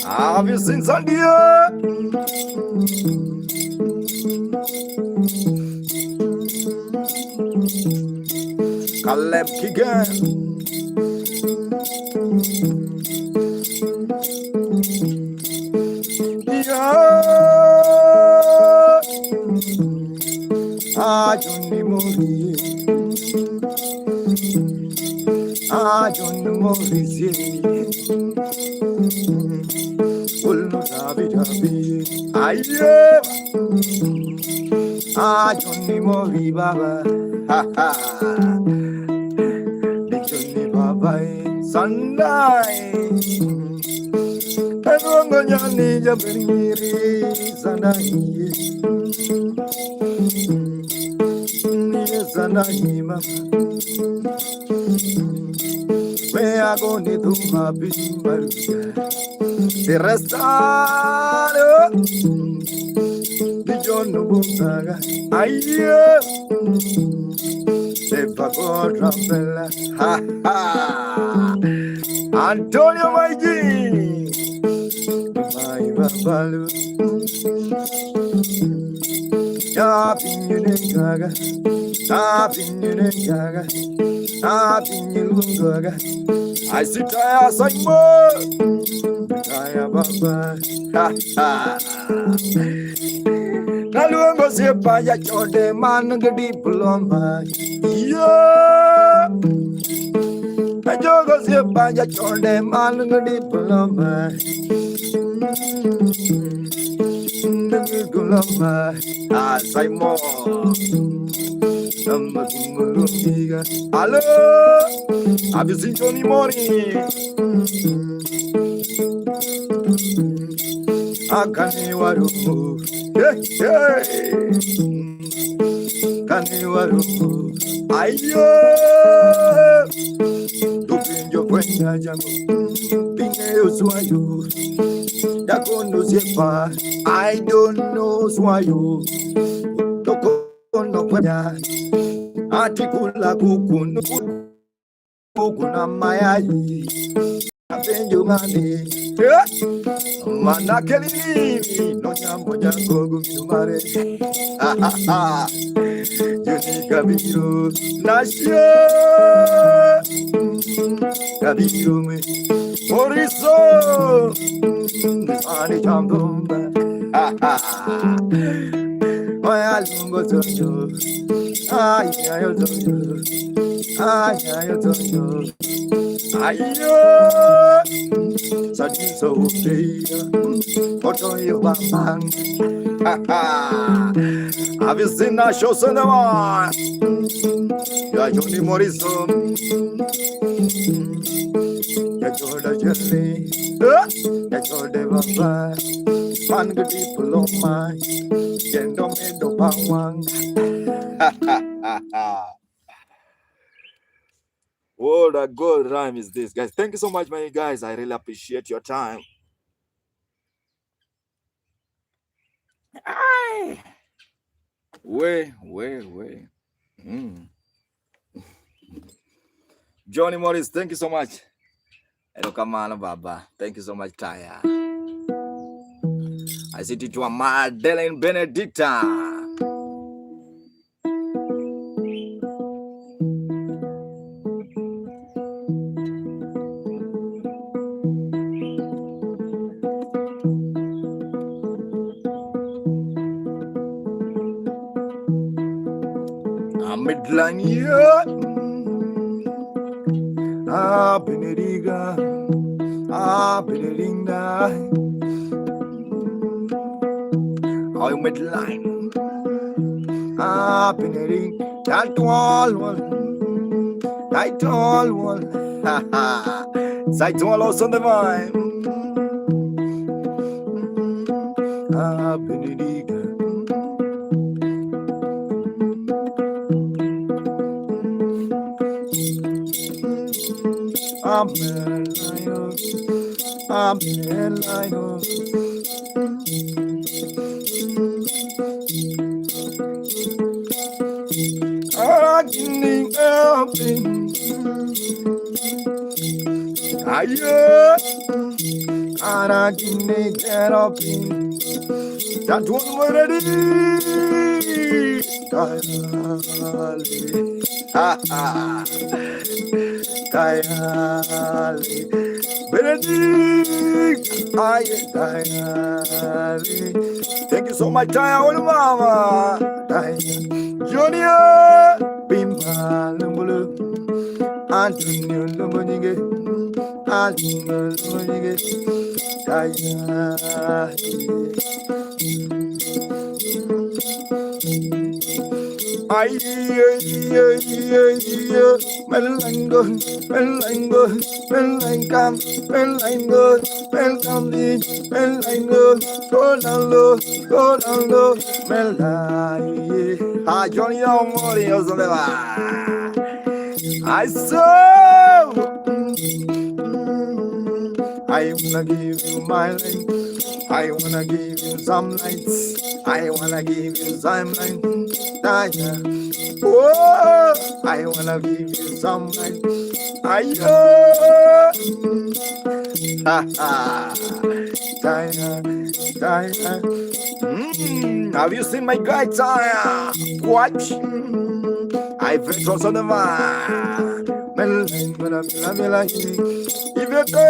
Have you seen Sandy? Caleb Kigan. Johnny Morrison, Johnny Morrison, Ulno Davi, Aye, Johnny Morrison, Baba, Johnny Baba, Sunday, Everyone Johnny Jabiri, Sunday. Sanahima, where I go to do my business. The rest are the John Bunsaga. Aye, the Paco Trampella. Ha ha, Antonio Maigi, my Babalu. Happy New Gaga. Happy New Gaga, Happy New Gaga. I sit tired, Simon. Tired, Baba. Ha ha. Naluango se paya chode man gadi pulomba. Yeah. Najogo se paya chode man gadi pulomba. lama asai mo hello have you seen Johnny Money akane waru hey kane waru ayo dupinjo kwenda jangu pinge uswayo dakondo sepa I don't know swayo dokondo kwenda atikula kukunu kukuna mayai apenjo ngane manakelini no nyambo jango gumare Juni kabiru nasyo kabiru me moriso ani chamdomba Oya lungo toyo ay ayo toyo ayo sadi so peya otoyo bang have you seen that show cinema ya Johnny Morrison ya Jordan Jelly ya Jordan Baba man good people of mine yendo mendo bawang what a good rhyme is this, guys. Thank you so much, my guys. I really appreciate your time. Way. Johnny Morris, thank you so much. Hello, Kamala Baba. Thank you so much, Taya. I see it to Madeleine Benedicta. Midline, yeah. Benediga, Benedinga. Oh, midline, Beneding. That tall one, Side wall also on the vine. Benediga. Amen. That one already. Thank you so much, Taya, mama. Junior, Bimba, Lumbulu, Antonio, Lumbunige, Antonio, Lumbunige, Taya. Melango, go down low, Melai. Johnny Mori, I saw. I wanna give you my life. I wanna give you some lights. I wanna give you some light. Oh, I wanna give you some light. Have you seen my guy Taya? What? I feel close on the man. If you go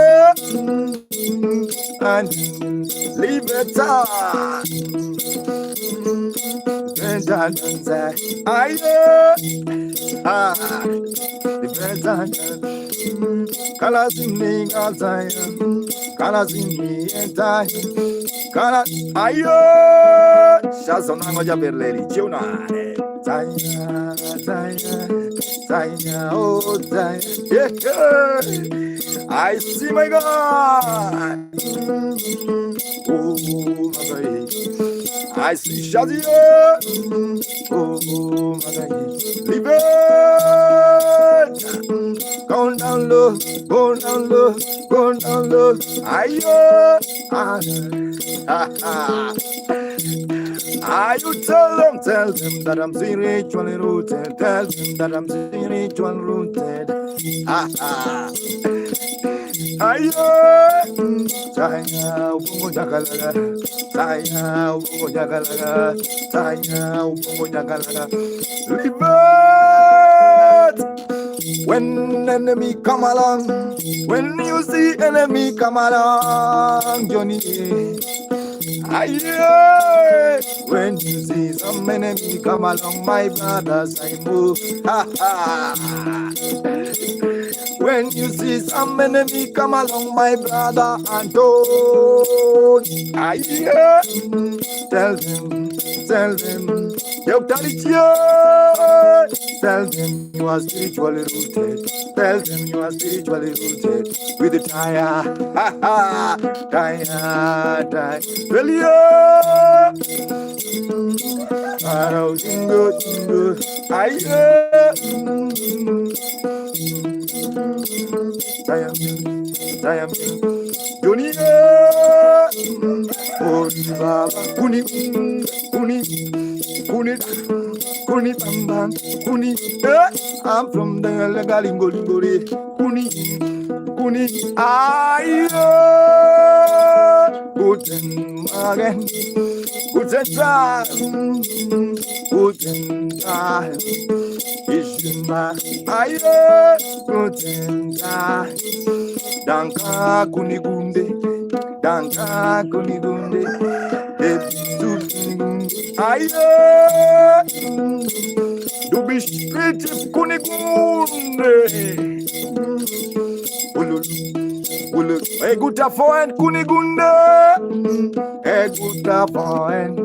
and leave it on. I Colors in me, Kana ayo shazona ngoja berleri chiunane Zaya Zaya Zaya oh Zaya yeah. I see my God oh my God I see Shazia oh my God leave it going down low going down low going down low ayo you tell them that I'm spiritually rooted. Tell them that I'm spiritually rooted. Ayo, saya umo jagalaga, saya umo jagalaga, saya umo jagalaga. Live when enemy come along, when you see enemy come along, Johnny. Aye, when you see some enemy come along, my brothers, I move. When you see some enemy come along, my brother, and don't. Aye, tell them, tell them you are spiritually rooted. Tell them you are spiritually rooted with the tire. Tire. Well, yeah. Tire. Dunia. Oh, Baba. Kuni bambam, kuni, I'm from the Galingo, kuni, ayo, guten Morgen, guten Tag, ich bin mal, ayo, guten Tag, danke Kunigunde, ayo, du bist richtig Kunigunde. A guter Freund Kunigunde. A guter Freund.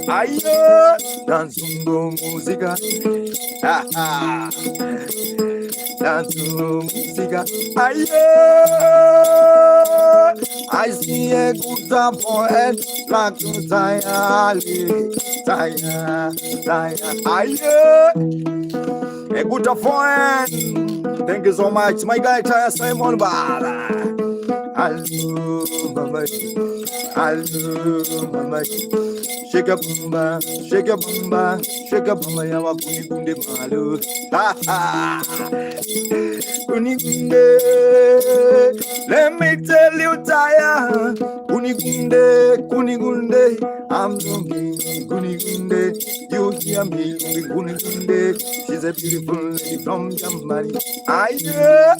Ayo, danzungo musica. Danzungo musica. Ayo. I see a good poet like Zaya, a good friend. Thank you so much, my guy, Simon Bala. Hello, mama. Shake a bumba, yawa kunigunde malu. Kunigunde, let me tell you, Taya. Kunigunde, I'm looking, Kunigunde. You hear me, Kunigunde. She's a beautiful lady from Germany. Yeah,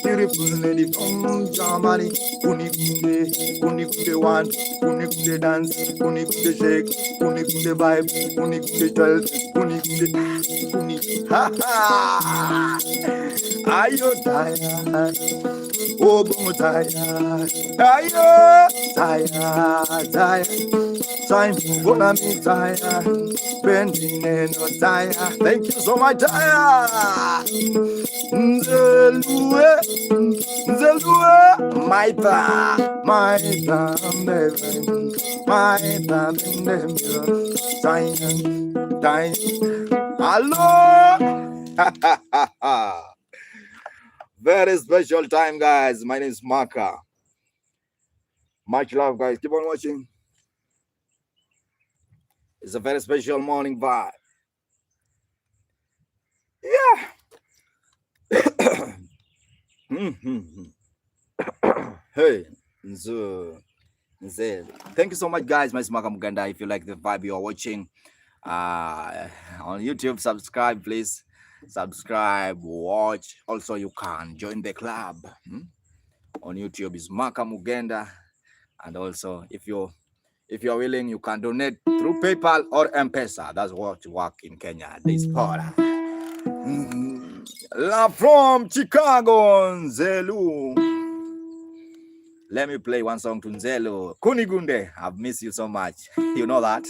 beautiful lady from Germany. Kunigunde one, Kunigunde dance, Kunigunde shake, Kunigunde vibe, Kunigunde tell, Kunigunde, ha ha. Are you tired? Oh, tired. Are you tired? Time to go on me tired. Bending and no tired. Thank you so much, tired. Nzelue, my pa, time. Hello. Very special time, guys. My name is Maka. Much love, guys. Keep on watching. It's a very special morning vibe. Yeah. Hey, thank you so much, guys. My name is Maka Muganda. If you like the vibe you are watching on YouTube, subscribe, please. Subscribe, watch. Also, you can join the club on YouTube. Is Maka Muganda, and also if you're willing, you can donate through PayPal or M-Pesa. That's what work in Kenya. This part. La from Chicago, Nzelu. Let me play one song to Nzelu. Kunigunde, I've missed you so much. You know that?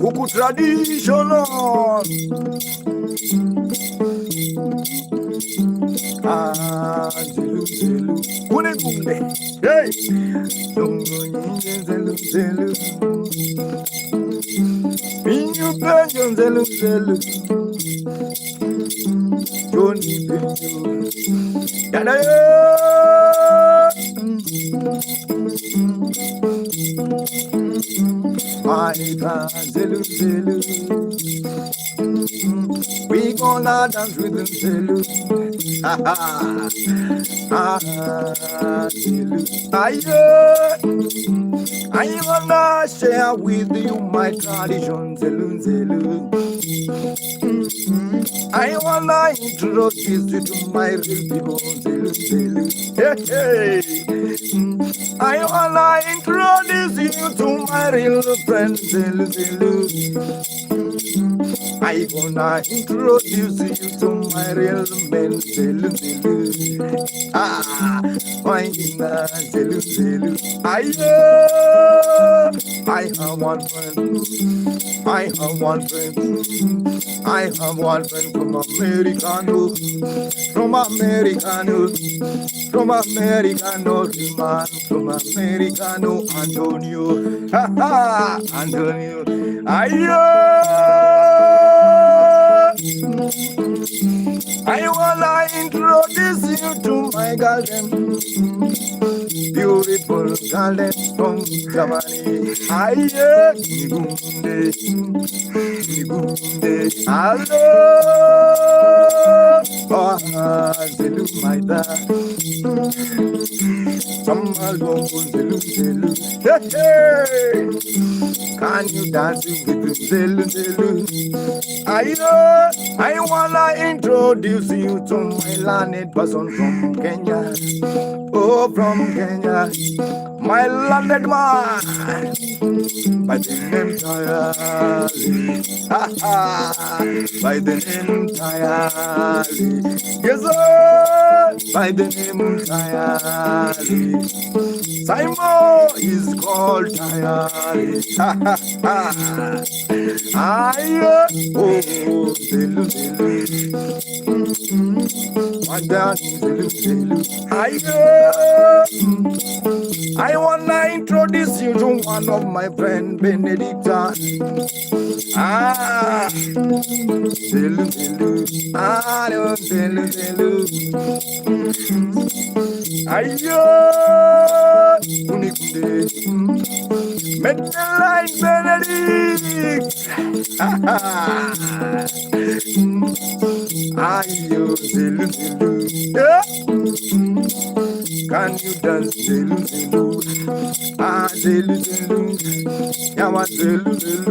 Kuku traditional. Nzelu, Kunigunde, hey, Nzelu, Pinyu Penyo, Nzelu, Johnny Penyo, Yada, Nzelu, we gonna dance with Nzelu. I wanna share with you my tradition, Nzelu. I wanna introduce you to my real people, Nzelu. Hey. I wanna introduce you to my real friends, Nzelu. I wanna introduce you to my real men, Nzelu. My Nzelu. I have one friend. I have one friend. I have one friend from Americano. From Americano. From Americano, man. From Americano, Antonio. Antonio. I wanna introduce you to my garden, beautiful garden from Germany. Nigunde, hello, Nzelu, my dad. Nzelu, hey, can you dance with Nzelu? I wanna introduce you to my learned person from Kenya. Oh, from Kenya, my learned man, by the name Tayali. By the name Tayali. Yes, sir, by the name Tayali. Simon is called Tayali. Nzelu, I wanna introduce you to one of my friend Benedicta. Nzelu, Nzelu. Kunigunde, Medline Benedict. Nzelu. Can you dance, Nzelu? Nzelu. Yawa Nzelu.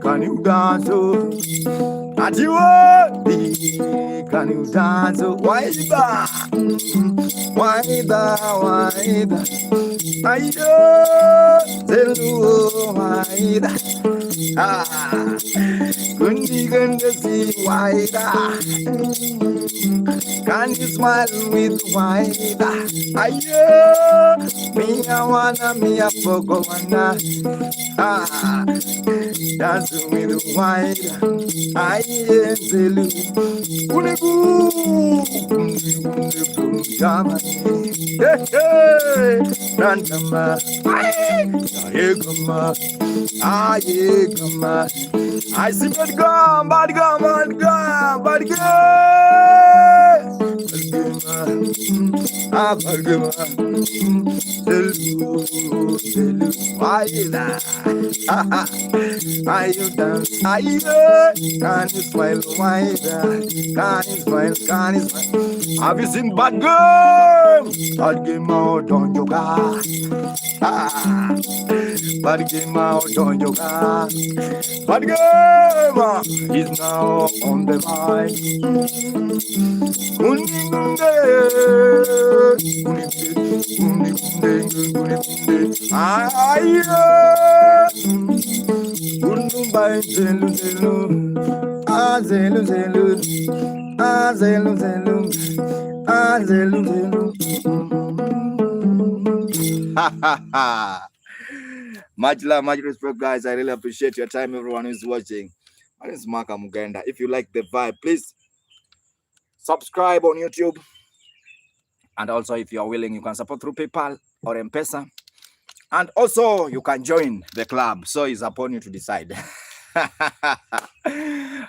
Can you dance? Atiwodi, can you dance? Waida, waida, waida. Ayo, zelu, waida. Kundi si waida. Can you smile with waida? Ayo, miya wana, miya pogo wana. Dance with waida. Aye, zelu. Kunegu, jama. Hey, Randama. Aye, gama. Aye, gama. I see bad gum, bad gum, bad gum, bad gum. Ah, bad gum. Why that? Are you dance? Are you? Can you smile? Why that? Can you smile? Can you smile? Have you seen bad gum? Bad gum out on your car. Bad game out on your car. Bad game is now on the line. Much love, much respect, guys. I really appreciate your time, everyone who's watching. My name is Maka Mugenda. If you like the vibe, please subscribe on YouTube. And also, if you are willing, you can support through PayPal or M-Pesa. And also, you can join the club. So it's upon you to decide.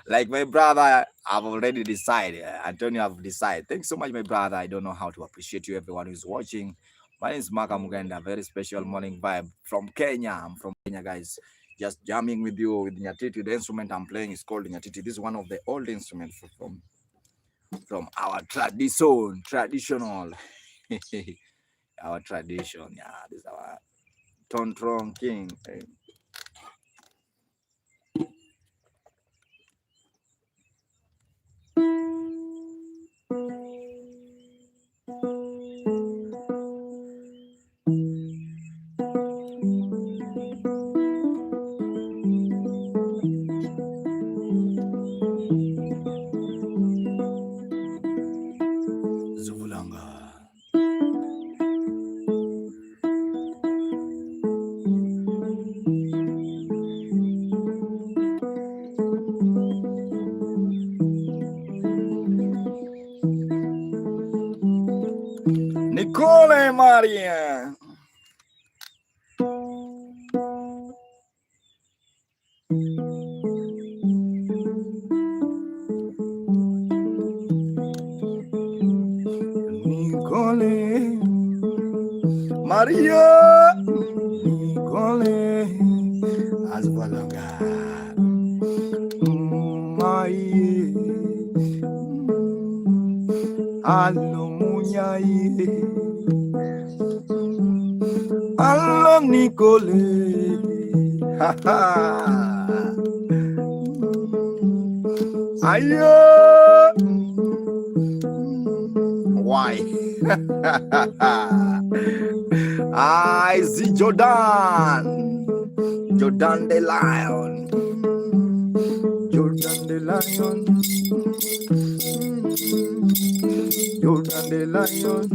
Like my brother, I've already decided. Antonio, I've decided. Thanks so much, my brother. I don't know how to appreciate you, everyone who's watching. My name is Maka Mugenda. Very special morning vibe from Kenya. I'm from Kenya, guys. Just jamming with you with Nyatiti. The instrument I'm playing is called Nyatiti. This is one of the old instruments from our traditional, our tradition. Yeah, this is our Tontron King. Nicole Maria. Nicole Maria. Nicole Azvalanga. Allo Nicole. Ayo. Why? I see Jordan the lion. Jordan the lion. Jordan the lion.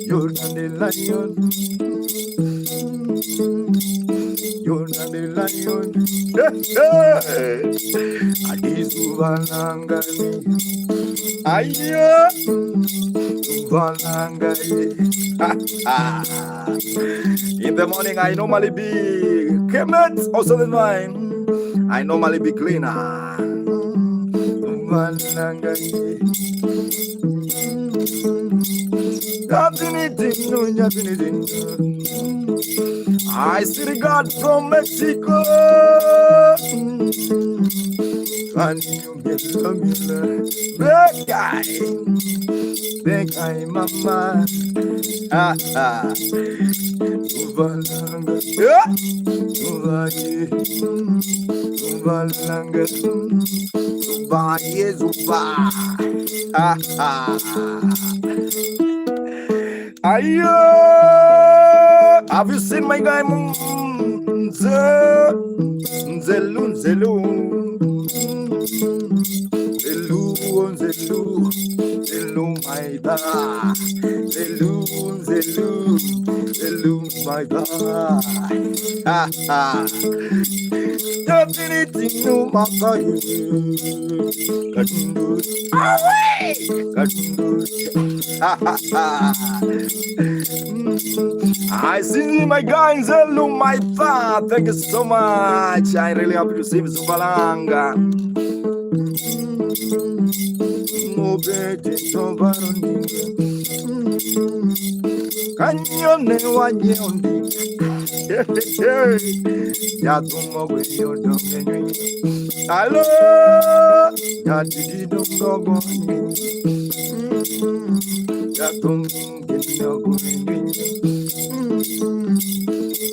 Jordan the lion. Jordan the lion. Adisubanangani. Ayo. In the morning, I normally be Kemet, also the nine. I normally be cleaner. I see the God from Mexico. And you get love, big guy, mama. Ha ha. Uvalanga, yeah. Uvaye, uvalanga, uvaye, zuba. Ha ha. Ayo! Have you seen my guy Nzelu, Nzelu, Nzelu, Nzelu, Nzelu, my da, Nzelu, Nzelu, Nzelu, my da, ha ha. Nyatiti no makayu, kadundu, away, kadundu, ha ha ha. I see my guys, hello my dad. Thank you so much. I really happy to see you, Zubalanga. No bete tobarondi. Kanyone wanyondi. Ya tumo we yodo menyu. Hello. Ya didi dongo ya tumo kenyogo menyu.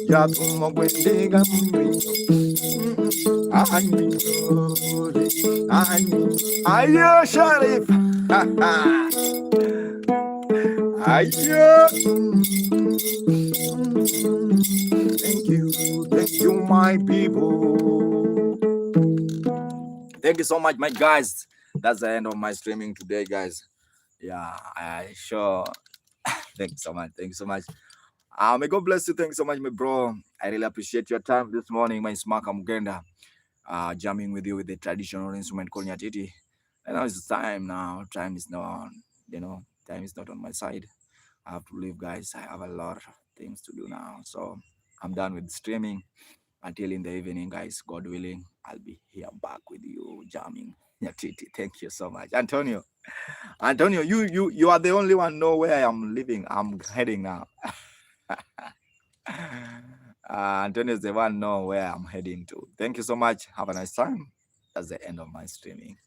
Ya tumo wendiga menyu. Ayo Sharif. Ayo. Thank you, my people. Thank you so much, my guys. That's the end of my streaming today, guys. Yeah, I sure. Thank you so much. Thank you so much. May God bless you. Thank you so much, my bro. I really appreciate your time this morning, my Smaka Mugenda. Jamming with you with the traditional instrument called Nyatiti. And now it's time now. Time is not, time is not on my side. I have to leave, guys. I have a lot of things to do now. So I'm done with streaming. Until in the evening, guys, God willing, I'll be here back with you jamming Nyatiti. Thank you so much. Antonio, you are the only one know where I am living. I'm heading now. Antonio is the one know where I'm heading to. Thank you so much. Have a nice time. That's the end of my streaming.